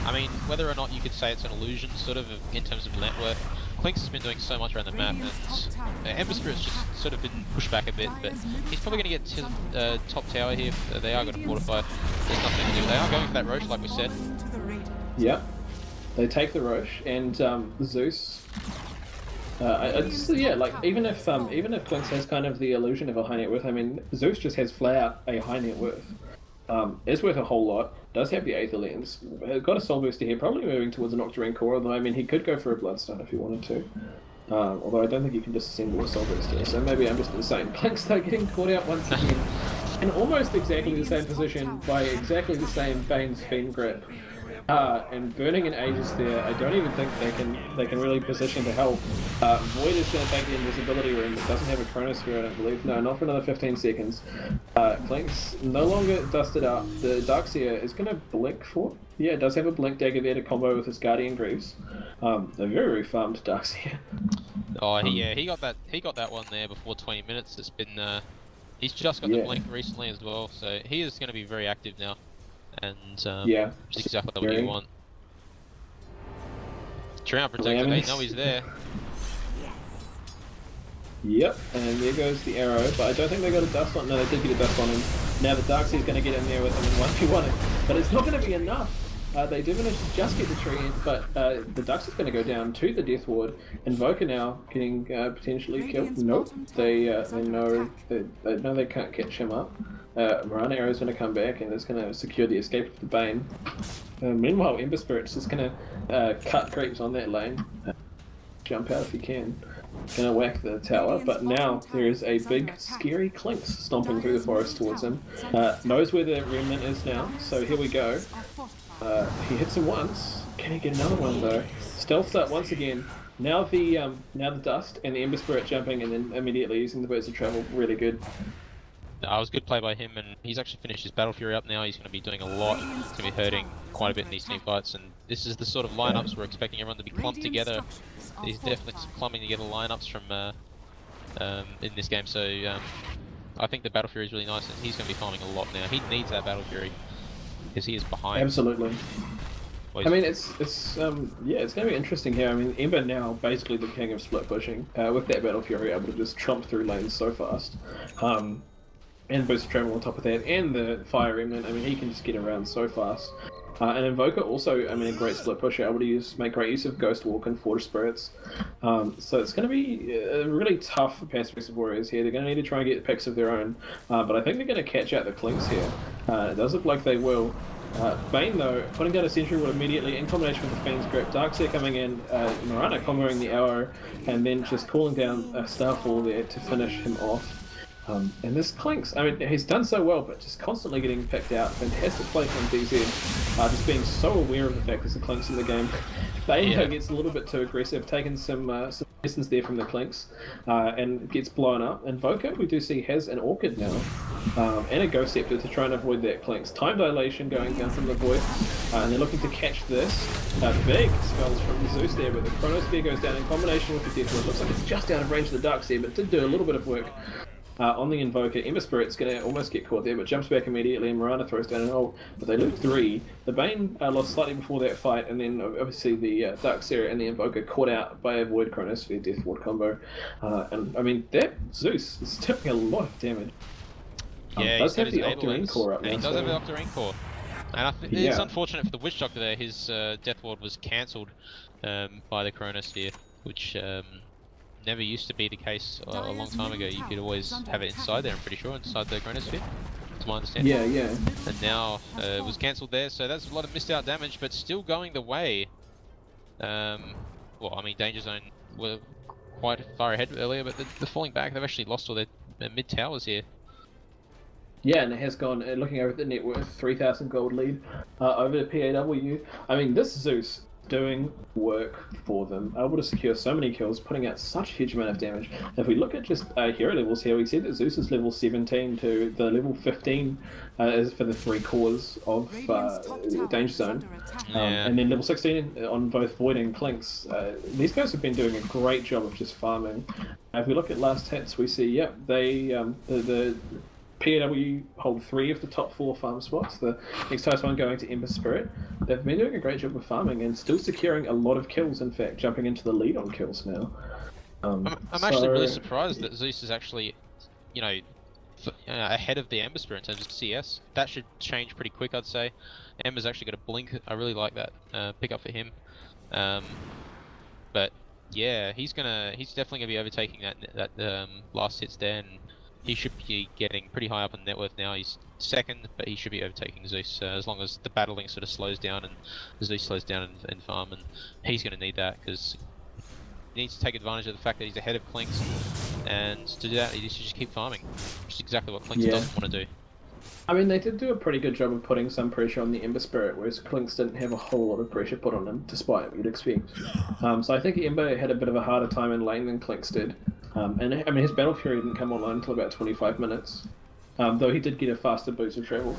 I mean, whether or not you could say it's an illusion, sort of, in terms of net worth, Clinks has been doing so much around the map, and Ember Spirit's just sort of been pushed back a bit, but he's probably going to get to the top tower here. They are going to fortify. There's nothing to do. They are going for that Roche, like we said. Yep. They take the Roche, and Zeus... yeah, like, even if Clinks has kind of the illusion of a high net worth, I mean, Zeus just has flat out a high net worth. Is worth a whole lot, does have the Aether Lens, got a Soul Booster here, probably moving towards an Octarine Core, although I mean he could go for a Bloodstone if he wanted to. Although I don't think you can disassemble a Soul Booster, so maybe I'm just insane. Clinks start getting caught out once again, in almost exactly the same position by exactly the same Bane's Fiend Grip. And burning in Aegis there, I don't even think they can really position to help. Void is going to take the invisibility room, but doesn't have a Chronosphere, I don't believe. No, not for another 15 seconds. Clinks no longer dusted up. The Darkseer is going to blink for... Yeah, it does have a blink dagger there to combo with his Guardian Greaves. They're very farmed Darkseer. Oh yeah, he got that one there before 20 minutes. It's been he's just got the blink recently as well, so he is going to be very active now. And which is exactly what you want. Drown Protector, they know he's there. Yep, and there goes the arrow, but I don't think they got a dust on. No, they did get a dust on him. Now the Darkseid's going to get in there with him and 1v1 it, but it's not going to be enough. They do manage to just get the tree in, but the Darkseid's going to go down to the Death Ward. Invoker now getting potentially killed. Nope, they know they can't catch him up. Mirana Arrow's going to come back and it's going to secure the escape of the Bane. Meanwhile, Ember Spirit's just going to cut creeps on that lane. Jump out if you can. Gonna whack the tower, but now there is a big, scary Clinks stomping through the forest towards him. Knows where the remnant is now, so here we go. He hits him once. Can he get another one though? Stealth up once again. Now the dust and the Ember Spirit jumping and then immediately using the Birds of Travel. Really good. No, it was good play by him, and he's actually finished his Battle Fury up now. He's going to be doing a lot. He's going to be hurting quite a bit in these team fights, and this is the sort of lineups we're expecting everyone to be clumped together. He's definitely clumping together lineups from in this game, so I think the Battle Fury is really nice, and he's going to be farming a lot now. He needs that Battle Fury because he is behind. Absolutely. Well, I mean, it's going to be interesting here. I mean, Ember now basically the king of split pushing with that Battle Fury, able to just trump through lanes so fast. And Boost of Travel on top of that, and the Fire Remnant. I mean, he can just get around so fast. And Invoker also, I mean, a great split pusher, able to make great use of Ghost Walk and Forge Spirits. So it's going to be really tough for Passive Warriors here. They're going to need to try and get picks of their own, but I think they're going to catch out the Clinks here. It does look like they will. Bane, though, putting down a Sentry will immediately, in combination with the Fiend's Grip, Darkseid coming in, Mirana comboing the arrow, and then just calling down a Starfall there to finish him off. And this Clinks, I mean, he's done so well, but just constantly getting picked out. Fantastic play from DZ, just being so aware of the fact there's a Clinks in the game. Bane gets a little bit too aggressive, taking some lessons there from the Clinks, and gets blown up. Invoker, we do see, has an Orchid now, and a Ghost Scepter to try and avoid that Clinks. Time Dilation going down from the Void, and they're looking to catch this. Big spells from Zeus there, but the Chronosphere goes down in combination with the Death Ward. Looks like it's just out of range of the Darkseid, but did do a little bit of work. On the Invoker, Ember Spirit's going to almost get caught there, but jumps back immediately, and Mirana throws down an ult, but they lose 3. The Bane lost slightly before that fight, and then obviously the Darkseid and the Invoker caught out by a Void Chronosphere Death Ward combo. And I mean, that Zeus is doing a lot of damage. Yeah, does he's have the Octarine Core up now. He does have the Octarine Core. And I think it's unfortunate for the Witch Doctor there, his Death Ward was cancelled by the Chronosphere, which never used to be the case a long time ago. You could always have it inside there, I'm pretty sure, inside the Chronosphere, to my understanding. Yeah. And now it was cancelled there, so that's a lot of missed out damage, but still going the way. Well, I mean, Dangerzone were quite far ahead earlier, but they're falling back. They've actually lost all their mid towers here. Yeah, and it has gone, looking over at the net worth, 3,000 gold lead over to PAW. I mean, this Zeus doing work for them, able to secure so many kills, putting out such a huge amount of damage. If we look at just hero levels here, we see that Zeus is level 17 to the level 15 is for the 3 cores of Dangerzone, and then level 16 on both Void and Clinks. These guys have been doing a great job of just farming. If we look at last hits, we see, they the PAW hold 3 of the top 4 farm spots. The next highest one going to Ember Spirit. They've been doing a great job of farming and still securing a lot of kills, in fact, jumping into the lead on kills now. I'm actually really surprised that Zeus is actually, ahead of the Ember Spirit in terms of CS. That should change pretty quick, I'd say. Ember's actually got a blink. I really like that pick up for him. But yeah, he's definitely gonna be overtaking that last hits there, and he should be getting pretty high up on net worth now. He's second, but he should be overtaking Zeus as long as the battling sort of slows down and Zeus slows down in farm, and he's going to need that because he needs to take advantage of the fact that he's ahead of Clinks, and to do that he needs to just keep farming, which is exactly what Clinks doesn't want to do. I mean, they did do a pretty good job of putting some pressure on the Ember Spirit, whereas Clinks didn't have a whole lot of pressure put on him, despite what you'd expect. So I think Ember had a bit of a harder time in lane than Clinks did. And I mean, his Battle Fury didn't come online until about 25 minutes, though he did get a faster boost of travel,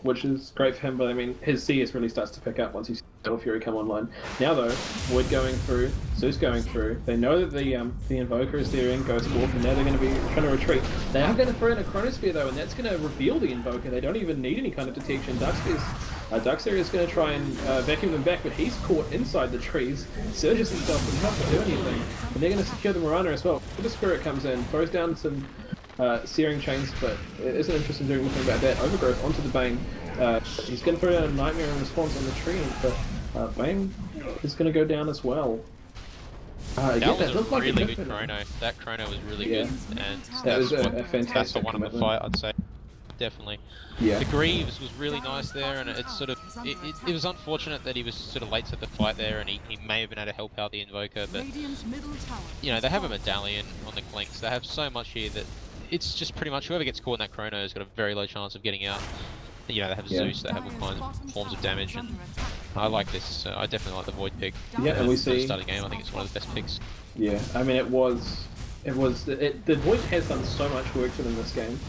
which is great for him, but I mean, his CS really starts to pick up once he Battle Fury come online. Now though, Void going through, Zeus going through. They know that the Invoker is there in Ghost Warp, and now they're going to be trying to retreat. They are going to throw in a Chronosphere though, and that's going to reveal the Invoker. They don't even need any kind of detection. Ducksphere is going to try and vacuum them back, but he's caught inside the trees. Surges himself and not to do anything. And they're going to secure the Mirana as well. The Spirit comes in, throws down some Searing Chains, but it isn't interested in doing anything about that. Overgrowth onto the Bane. He's going to throw down a Nightmare in response on the tree, but Bane is going to go down as well. That was a really good chrono. That chrono was really good, and that was a fantastic that's the one of the commitment. fight, I'd say. Definitely. Yeah. The Greaves was really nice there, and it's sort of it was unfortunate that he was sort of late to the fight there, and he may have been able to help out the Invoker, but you know, they have a medallion on the Clinks. They have so much here that it's just pretty much whoever gets caught in that chrono has got a very low chance of getting out. You know, they have Zeus, they have all kinds of forms of damage, and I like this. I definitely like the Void pick. Yeah, and we see starting game. I think it's one of the best picks. Yeah, I mean the Void has done so much work for them this game.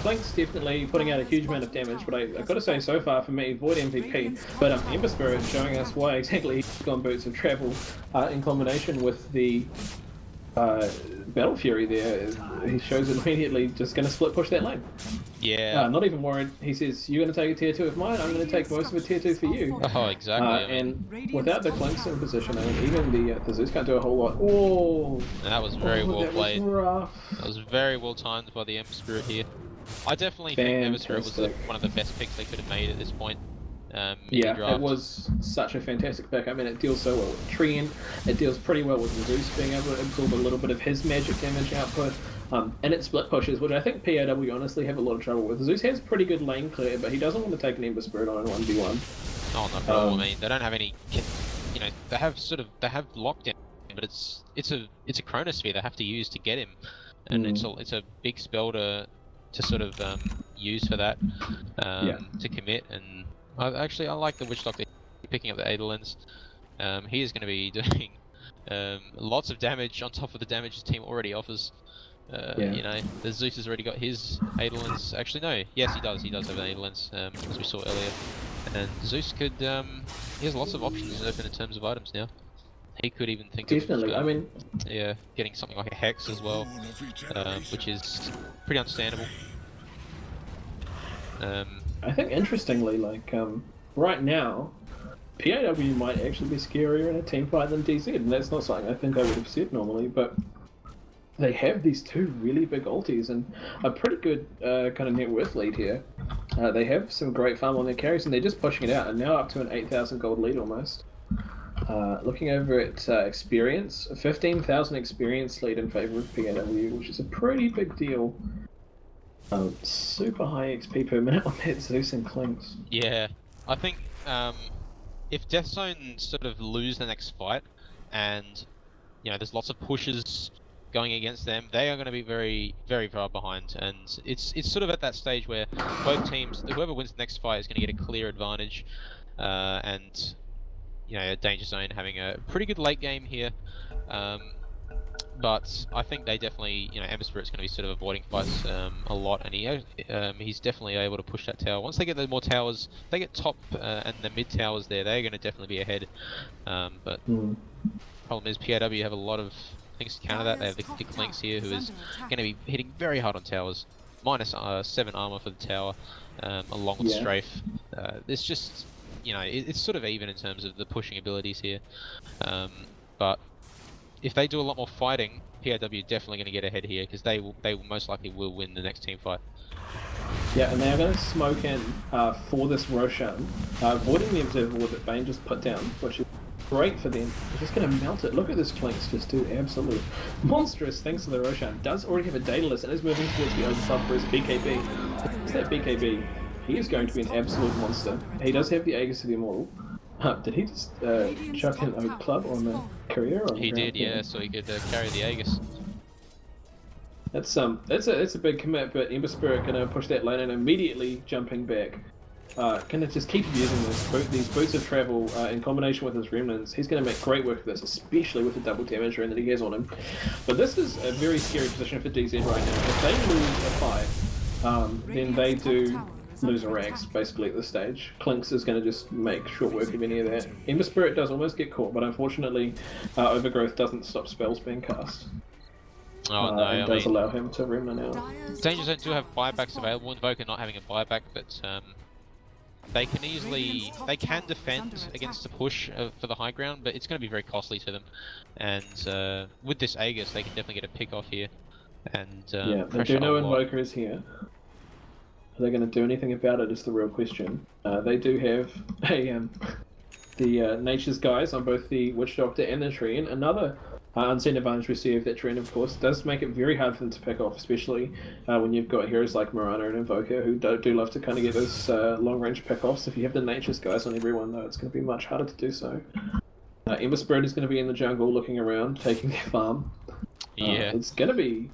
Clink's definitely putting out a huge amount of damage, but I've got to say, so far for me, Void MVP. But Ember Spirit showing us why exactly he's gone Boots of Travel in combination with the Battle Fury there. He shows it immediately, just going to split push that lane. Yeah. Not even worried. He says, "You're going to take a tier 2 of mine. I'm going to take most of a tier 2 for you." Oh, exactly. I mean, And without the Clinks in position, I mean, even the Zeus can't do a whole lot. Oh, that was very well that played. Was rough. That was very well timed by the Ember Spirit here. I definitely think Ember Spirit was one of the best picks they could have made at this point. Yeah, it was such a fantastic pick. I mean, it deals so well with Trien, it deals pretty well with Zeus being able to absorb a little bit of his magic damage output, and it split pushes, which I think PAW honestly have a lot of trouble with. Zeus has pretty good lane clear, but he doesn't want to take an Ember Spirit on a 1v1. Oh, not at all. I mean, they don't have any, you know, they have lockdown, but it's a Chronosphere they have to use to get him, and it's a big spell to sort of use for that, to commit. And I like the Witch Doctor picking up the Adolins. He is going to be doing lots of damage on top of the damage his team already offers. You know, the Zeus has already got his Adolins. Actually, no. Yes, he does. He does have an Adolins, as we saw earlier. And Zeus could, he has lots of options open in terms of items now. He could even think of, I mean, yeah, getting something like a Hex as well, which is pretty understandable. I think interestingly, like, right now, PAW might actually be scarier in a team fight than DZ, and that's not something I think I would have said normally, but they have these two really big ultis and a pretty good kind of net worth lead here. They have some great farm on their carries, and they're just pushing it out, and now up to an 8,000 gold lead almost. Looking over at experience, 15,000 experience lead in favor of PAW, which is a pretty big deal. Super high XP per minute on that Zeus and Clinks. Yeah, I think if Dangerzone sort of lose the next fight, and you know there's lots of pushes going against them, they are going to be very, very far behind, and it's sort of at that stage where both teams, whoever wins the next fight is going to get a clear advantage, and you know, Dangerzone having a pretty good late game here. But I think they definitely, you know, Ember Spirit's going to be sort of avoiding fights a lot, and he's definitely able to push that tower. Once they get the more towers, they get top and the mid towers there, they're going to definitely be ahead. But problem is PAW have a lot of things to counter that. They have the Clinks here, who is going to be hitting very hard on towers. Minus 7 armor for the tower, along with Strafe. There's just, you know, it's sort of even in terms of the pushing abilities here. But if they do a lot more fighting, PAW definitely going to get ahead here, because they most likely will win the next team fight. Yeah, and they are going to smoke in for this Roshan, avoiding the Observer Ward that Bane just put down, which is great for them. They're just going to melt it. Look at this Clinks just do absolute monstrous things to the Roshan. Does already have a Daedalus and is moving towards the oversub for his BKB. It's that BKB. He is going to be an absolute monster. He does have the Aegis of the Immortal. Did he just chuck in a club on the career? He did, yeah, so he could carry the Aegis. That's a big commit, but Ember Spirit gonna push that lane and immediately jumping back. Gonna just keep using these boots of travel in combination with his remnants. He's gonna make great work of this, especially with the double damage rune that he has on him. But this is a very scary position for DZ right now. If they lose a fight, then they do loser ranks basically at this stage. Clinks is going to just make short work of any of that. Ember Spirit does almost get caught, but unfortunately, Overgrowth doesn't stop spells being cast. Oh no, and I does mean, allow him to remnant out. Dangerzone do have buybacks available. Invoker not having a buyback, but they can defend against the push for the high ground, but it's going to be very costly to them. And with this Aegis, they can definitely get a pick off here. And Yeah, they pressure do know a lot. Invoker is here. Are they going to do anything about it is the real question. They do have the Nature's Guys on both the Witch Doctor and the Treant. Another unseen advantage we see of that Treant, of course, does make it very hard for them to pick off, especially when you've got heroes like Mirana and Invoker who do love to kind of get those long-range pick-offs. If you have the Nature's Guys on everyone, though, it's going to be much harder to do so. Ember Spirit is going to be in the jungle looking around, taking their farm. Yeah. It's going to be...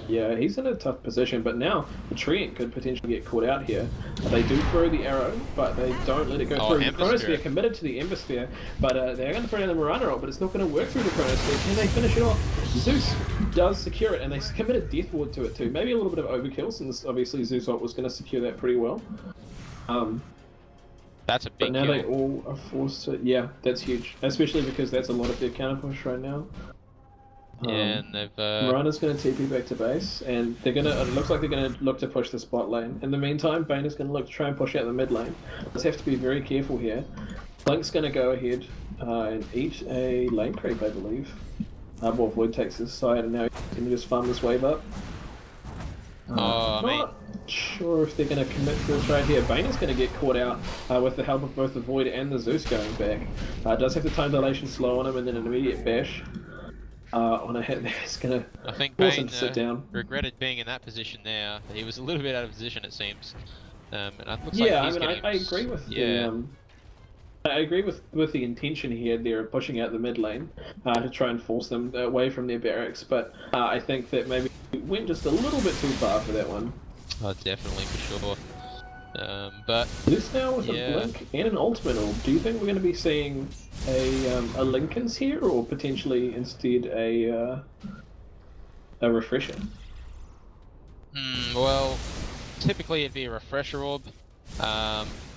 Yeah, he's in a tough position, but now the Treant could potentially get caught out here. They do throw the arrow, but they don't let it go through. The Chronosphere committed to the Ember Sphere, but they're going to throw down the Mirana ult, but it's not going to work through the Chronosphere. Can they finish it off? Zeus does secure it, and they committed Death Ward to it too. Maybe a little bit of overkill, since obviously Zeus ult was going to secure that pretty well. That's a big But now kill. they all are forced to... Yeah, that's huge. Especially because that's a lot of their counter push right now. Yeah, and they've Mirana's going to TP back to base, and they're going to. It looks like they're going to look to push the spot lane. In the meantime, Bane is going to look to try and push out the mid lane. Let's have to be very careful here. Blink's going to go ahead and eat a lane creep, I believe. Well, Void takes his side, and now he's going to just farm this wave up. I mean, Not sure if they're going to commit to this right here. Bane is going to get caught out with the help of both the Void and the Zeus going back. Does have the time dilation slow on him, and then an immediate bash. On a hit that's going to I think force him Bane to sit down. regretted being in that position there. He was a little bit out of position, it seems. And it looks Yeah, like he's I mean, getting I agree with I agree with the intention here there of pushing out the mid lane to try and force them away from their barracks, but I think that maybe we went just a little bit too far for that one. Oh, definitely, for sure. But This now with a blink and an ultimate orb, do you think we're going to be seeing a Linken's here, or potentially instead a refresher? Well, typically it'd be a refresher orb.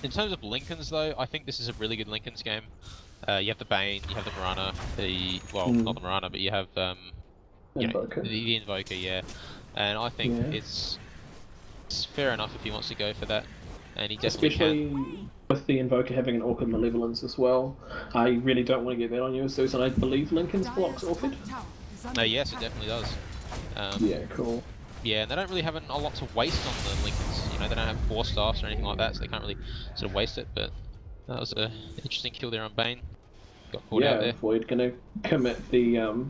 In terms of Linken's though, I think this is a really good Linken's game. You have the Bane, you have the Mirana, not the Mirana, but you have Invoker. The Invoker, yeah. And I think it's fair enough if he wants to go for that. And he definitely Especially with the Invoker having an Orchid Malevolence as well. I really don't want to get that on you as Zeus, and I believe Linken's blocks Orchid. Yes, it definitely does. Yeah, cool. Yeah, and they don't really have a lot to waste on the Linken's. You know, they don't have 4 staffs or anything like that, so they can't really sort of waste it. But that was an interesting kill there on Bane. Got caught out there. Void gonna commit the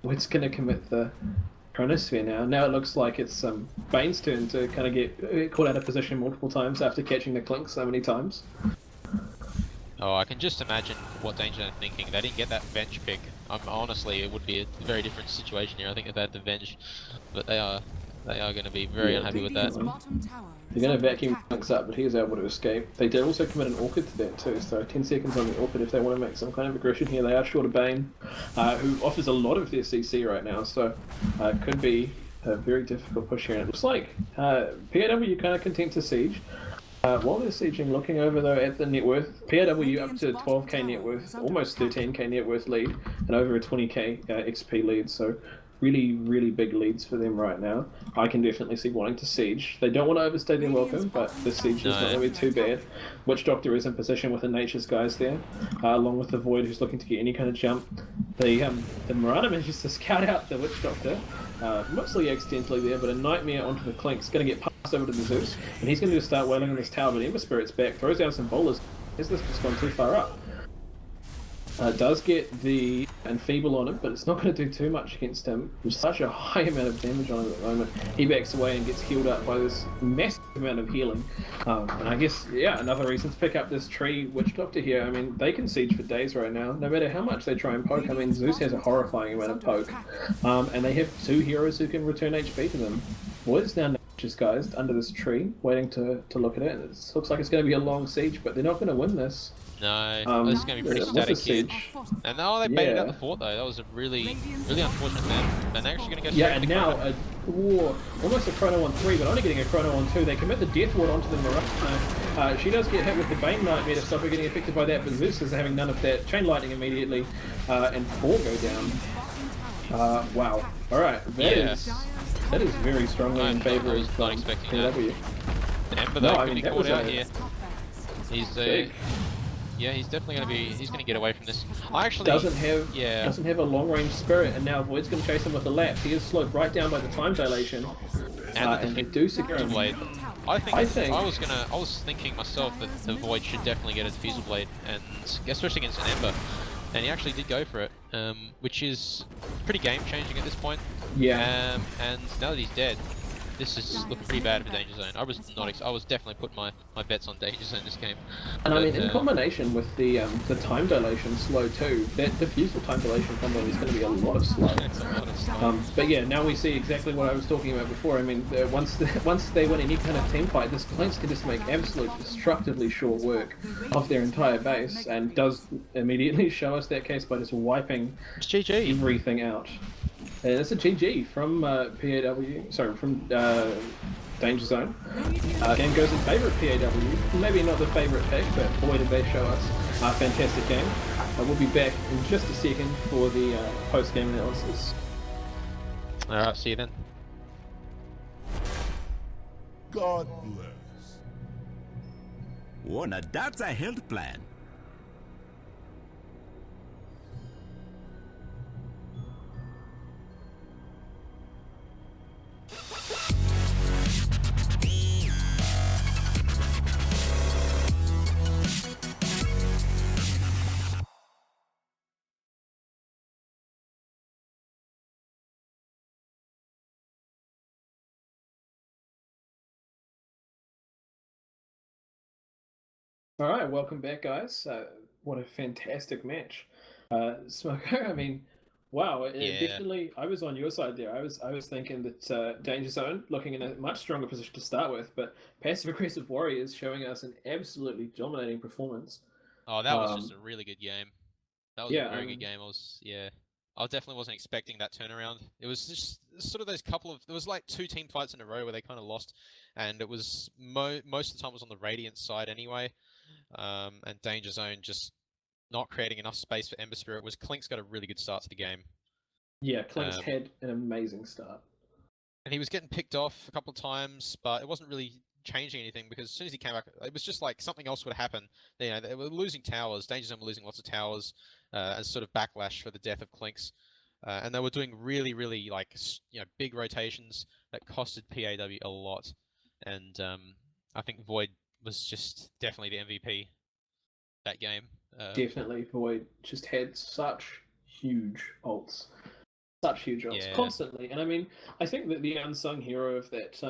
Void's gonna commit the Chronosphere now. Now it looks like it's Bane's turn to kind of get caught out of position multiple times after catching the Clink so many times. Oh, I can just imagine what Dangerzone are thinking. They didn't get that Venge pick. Honestly, it would be a very different situation here. I think if they had the Venge, but they are going to be very unhappy with that. They're going to vacuum Clinks up, but he is able to escape. They did also commit an Orchid to that too, so 10 seconds on the Orchid if they want to make some kind of aggression here. They are short of Bane, who offers a lot of their CC right now, so it could be a very difficult push here. And it looks like PAW kind of content to siege. While they're sieging, looking over though at the net worth, PAW up to 12k net worth, almost 13k net worth lead, and over a 20k XP lead, so really big leads for them right now. I can definitely see wanting to siege. They don't want to overstay their welcome, but this siege is not going to be too bad. Witch Doctor is in position with the Nature's Guys there, along with the Void who's looking to get any kind of jump. The Mirana manages to scout out the Witch Doctor, mostly accidentally there, but a Nightmare onto the Clink's going to get passed over to the Zeus, and he's going to just start wailing on this tower, but Ember Spirit's back, throws down some bowlers. Has this just gone too far up? Does get the Enfeeble on him, but it's not going to do too much against him. There's such a high amount of damage on him at the moment. He backs away and gets healed up by this massive amount of healing. And I guess, another reason to pick up this tree Witch Doctor here. I mean, they can siege for days right now, no matter how much they try and poke. I mean, Zeus has a horrifying amount of poke. And they have 2 heroes who can return HP to them. Void is now Nature's Guys under this tree, waiting to look at it. And it looks like it's going to be a long siege, but they're not going to win this. No, this is going to be pretty static here. And they baited out the fort though. That was a really unfortunate man. They're actually going to go and now Whoa, almost a Chrono on 3, but only getting a Chrono on 2. They commit the Death Ward onto the Mirage. She does get hit with the Bane Nightmare to stop her getting affected by that, but Zeus is having none of that. Chain Lightning immediately, and 4 go down. Wow. Alright, that is very strongly in favour I was of not expecting that. PW. Ember No, though, I could mean, be that caught was out a- here. He's Big. yeah, he's definitely gonna be. He's gonna get away from this. I actually Doesn't yeah. have a long range spirit, and now Void's going to chase him with a lapse. He is slowed right down by the time dilation, and they do secure him. Blade. I think- I was thinking myself that the Void should definitely get a Diffusal Blade, and especially against an Ember, and he actually did go for it, which is pretty game changing at this point. Yeah. And now that he's dead, this is looking pretty bad for Dangerzone. I was definitely putting my bets on Dangerzone this game. And I But, mean, in combination with the time dilation slow too, that diffusal time dilation combo is going to be a lot of slow. it's a lot of stuff. But yeah, now we see exactly what I was talking about before. I mean, once they win any kind of team fight, this Clanks can just make absolute destructively short work of their entire base, and does immediately show us that case by just wiping It's GG. everything out. And it's a GG from PAW, sorry, from Danger Zone. Game goes in favour of PAW. Maybe not the favourite pick, but boy did they show us a fantastic game. We'll be back in just a second for the post-game analysis. Alright, see you then. God bless. Oh, now that's a health plan. All right, welcome back, guys. What a fantastic match, Smoker. I mean, wow, Yeah. definitely. I was on your side there. I was thinking that Danger Zone looking in a much stronger position to start with, but passive aggressive Warriors showing us an absolutely dominating performance. Oh, that was just a really good game. That was yeah, a very good game. I definitely wasn't expecting that turnaround. It was just sort of those couple of, there was like 2 team fights in a row where they kind of lost, and it was most of the time it was on the Radiant side anyway. And Danger Zone just not creating enough space for Ember Spirit. Was Klink's got a really good start to the game. Yeah, Clinks had an amazing start. And he was getting picked off a couple of times, but it wasn't really changing anything because as soon as he came back, it was just like something else would happen. You know, they were losing towers. Danger Zone were losing lots of towers as sort of backlash for the death of Klinks. And they were doing really, really like big rotations that costed PAW a lot. And I think Void was just definitely the MVP that game. Definitely, Void just had such huge ults. Such huge ults constantly, and I mean, I think that the unsung hero of that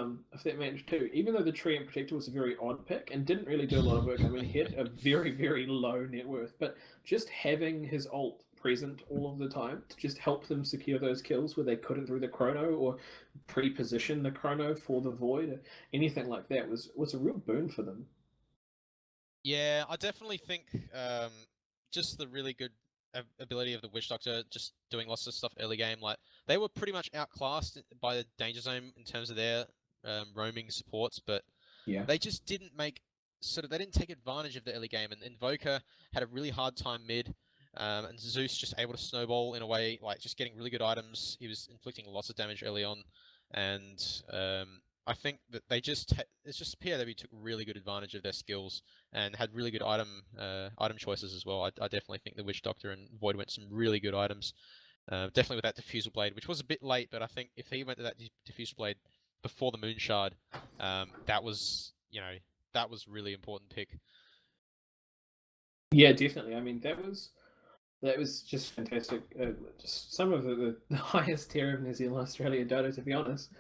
match too, even though the Treant Protector was a very odd pick and didn't really do a lot of work. I mean, he had a very, very low net worth, but just having his ult present all of the time to just help them secure those kills where they couldn't through the chrono or pre-position the chrono for the Void, or anything like that was a real boon for them. Yeah, I definitely think just the really good ability of the Witch Doctor just doing lots of stuff early game. Like, they were pretty much outclassed by the Danger Zone in terms of their roaming supports, but they just didn't they didn't take advantage of the early game, and Invoker had a really hard time mid, and Zeus just able to snowball in a way, like just getting really good items. He was inflicting lots of damage early on, and I think that it's just PAW took really good advantage of their skills and had really good item choices as well. I definitely think the Witch Doctor and Void went some really good items. Definitely with that Diffusal Blade, which was a bit late, but I think if he went to that Diffusal Blade before the Moon Shard, that was really important pick. Yeah, definitely. I mean, that was just fantastic. Just some of the highest tier of New Zealand, Australia Dota, to be honest.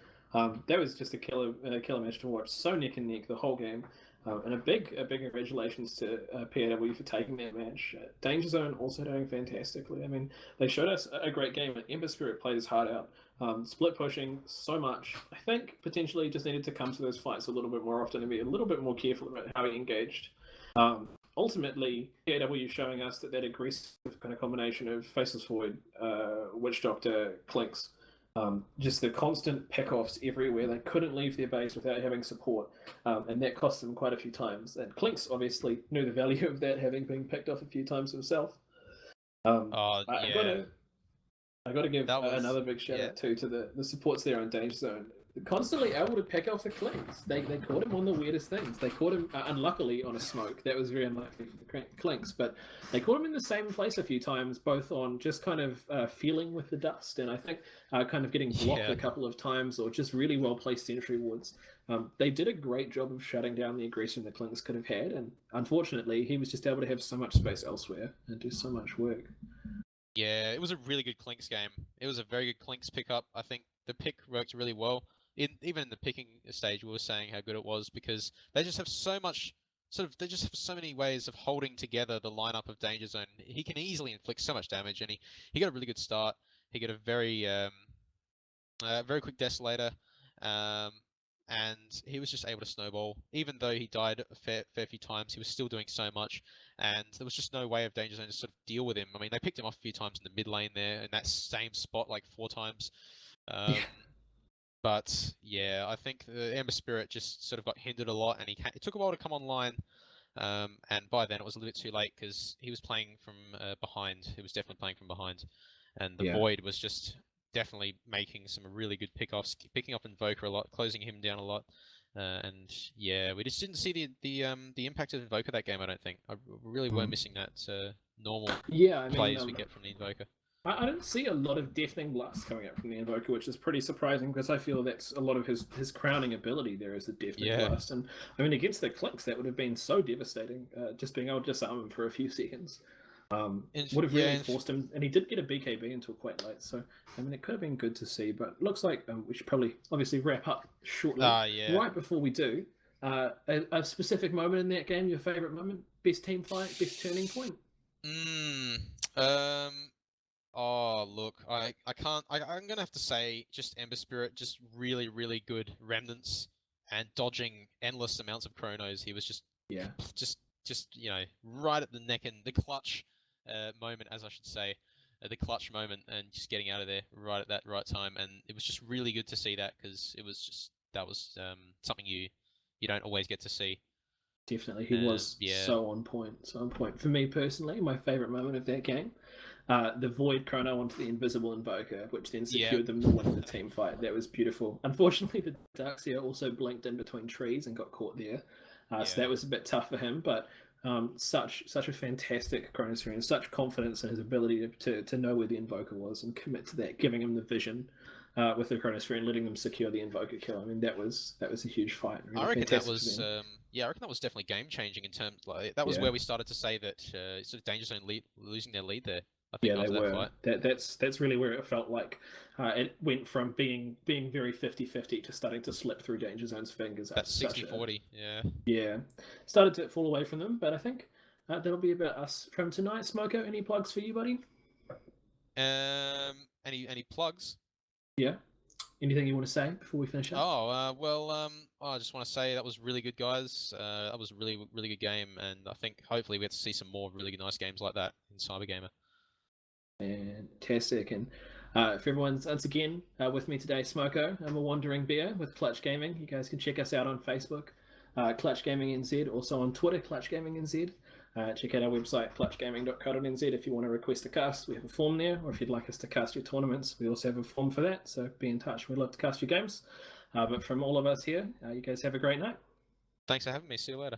That was just a killer match to watch. So neck and neck the whole game, and a big congratulations to PAW for taking that match. Danger Zone also doing fantastically. I mean, they showed us a great game. Ember Spirit played his heart out, split pushing so much. I think potentially just needed to come to those fights a little bit more often and be a little bit more careful about how he engaged. Ultimately, PAW showing us that aggressive kind of combination of Faceless Void, Witch Doctor, Klinks Just the constant pickoffs everywhere. They couldn't leave their base without having support, and that cost them quite a few times. And Clinks obviously knew the value of that, having been picked off a few times himself. Oh yeah, I got to give that was another big shout yeah. out too to the supports there on Dangerzone. Constantly able to pick off the Clinks. They caught him on the weirdest things. They caught him unluckily on a smoke. That was very unlucky for the Clinks, but they caught him in the same place a few times, both on just kind of feeling with the dust, and I think kind of getting blocked a couple of times, or just really well placed sentry wards. They did a great job of shutting down the aggression the Clinks could have had, and unfortunately, he was just able to have so much space elsewhere and do so much work. Yeah, it was a really good Clinks game. It was a very good Clinks pickup. I think the pick worked really well. Even in the picking stage, we were saying how good it was because they just have so much they just have so many ways of holding together the lineup of Dangerzone. He can easily inflict so much damage, and he got a really good start. He got a very quick Desolator, and he was just able to snowball. Even though he died a fair few times, he was still doing so much, and there was just no way of Dangerzone to sort of deal with him. I mean, they picked him off a few times in the mid lane there, in that same spot, like 4 times. But yeah, I think the Ember Spirit just sort of got hindered a lot, and it took a while to come online. And by then it was a little bit too late because he was playing from behind. He was definitely playing from behind, and the Void was just definitely making some really good pickoffs, picking up Invoker a lot, closing him down a lot. And yeah, we just didn't see the impact of Invoker that game. I don't think. I really were missing that normal plays we get from the Invoker. I don't see a lot of Deafening Blast coming up from the Invoker, which is pretty surprising because I feel that's a lot of his crowning ability there is the Deafening Blast. And I mean, against the Clinks, that would have been so devastating, just being able to disarm him for a few seconds. Would have really forced him, and he did get a BKB until quite late, so I mean, it could have been good to see, but it looks like we should probably obviously wrap up shortly. Right before we do, a specific moment in that game, your favourite moment, best team fight, best turning point? Oh, look, I can't. I'm gonna have to say just Ember Spirit, just really, really good remnants and dodging endless amounts of chronos. He was just you know, right at the neck and the clutch moment, as I should say, the clutch moment, and just getting out of there right at that right time. And it was just really good to see that because it was just that was something you don't always get to see. Definitely, he was so on point. So on point. For me personally, my favorite moment of that game, the Void chrono onto the Invisible Invoker, which then secured them the win in the team fight. That was beautiful. Unfortunately, the Darkseer also blinked in between trees and got caught there. So that was a bit tough for him, but such a fantastic Chronosphere and such confidence in his ability to know where the Invoker was and commit to that, giving him the vision with the Chronosphere and letting them secure the Invoker kill. I mean, that was a huge fight. Really I reckon that was I reckon that was definitely game changing in terms that was where we started to say that sort of Dangerzone losing their lead there. I think they were. Fight. That's really where it felt like it went from being very 50-50 to starting to slip through Dangerzone's fingers. That's 60-40, Yeah. Started to fall away from them, but I think that'll be about us from tonight. Smoko, any plugs for you, buddy? Any plugs? Yeah. Anything you want to say before we finish up? I just want to say that was really good, guys. That was a really, really good game, and I think hopefully we get to see some more really nice games like that in CyberGamer. Fantastic. And for everyone, once again, with me today, Smoko. I'm a Wandering Bear with Clutch Gaming. You guys can check us out on Facebook, Clutch Gaming NZ, also on Twitter, Clutch Gaming NZ. Check out our website, clutchgaming.co.nz, if you want to request a cast. We have a form there, or if you'd like us to cast your tournaments, we also have a form for that, so be in touch. We'd love to cast your games. But from all of us here, you guys have a great night. Thanks for having me. See you later.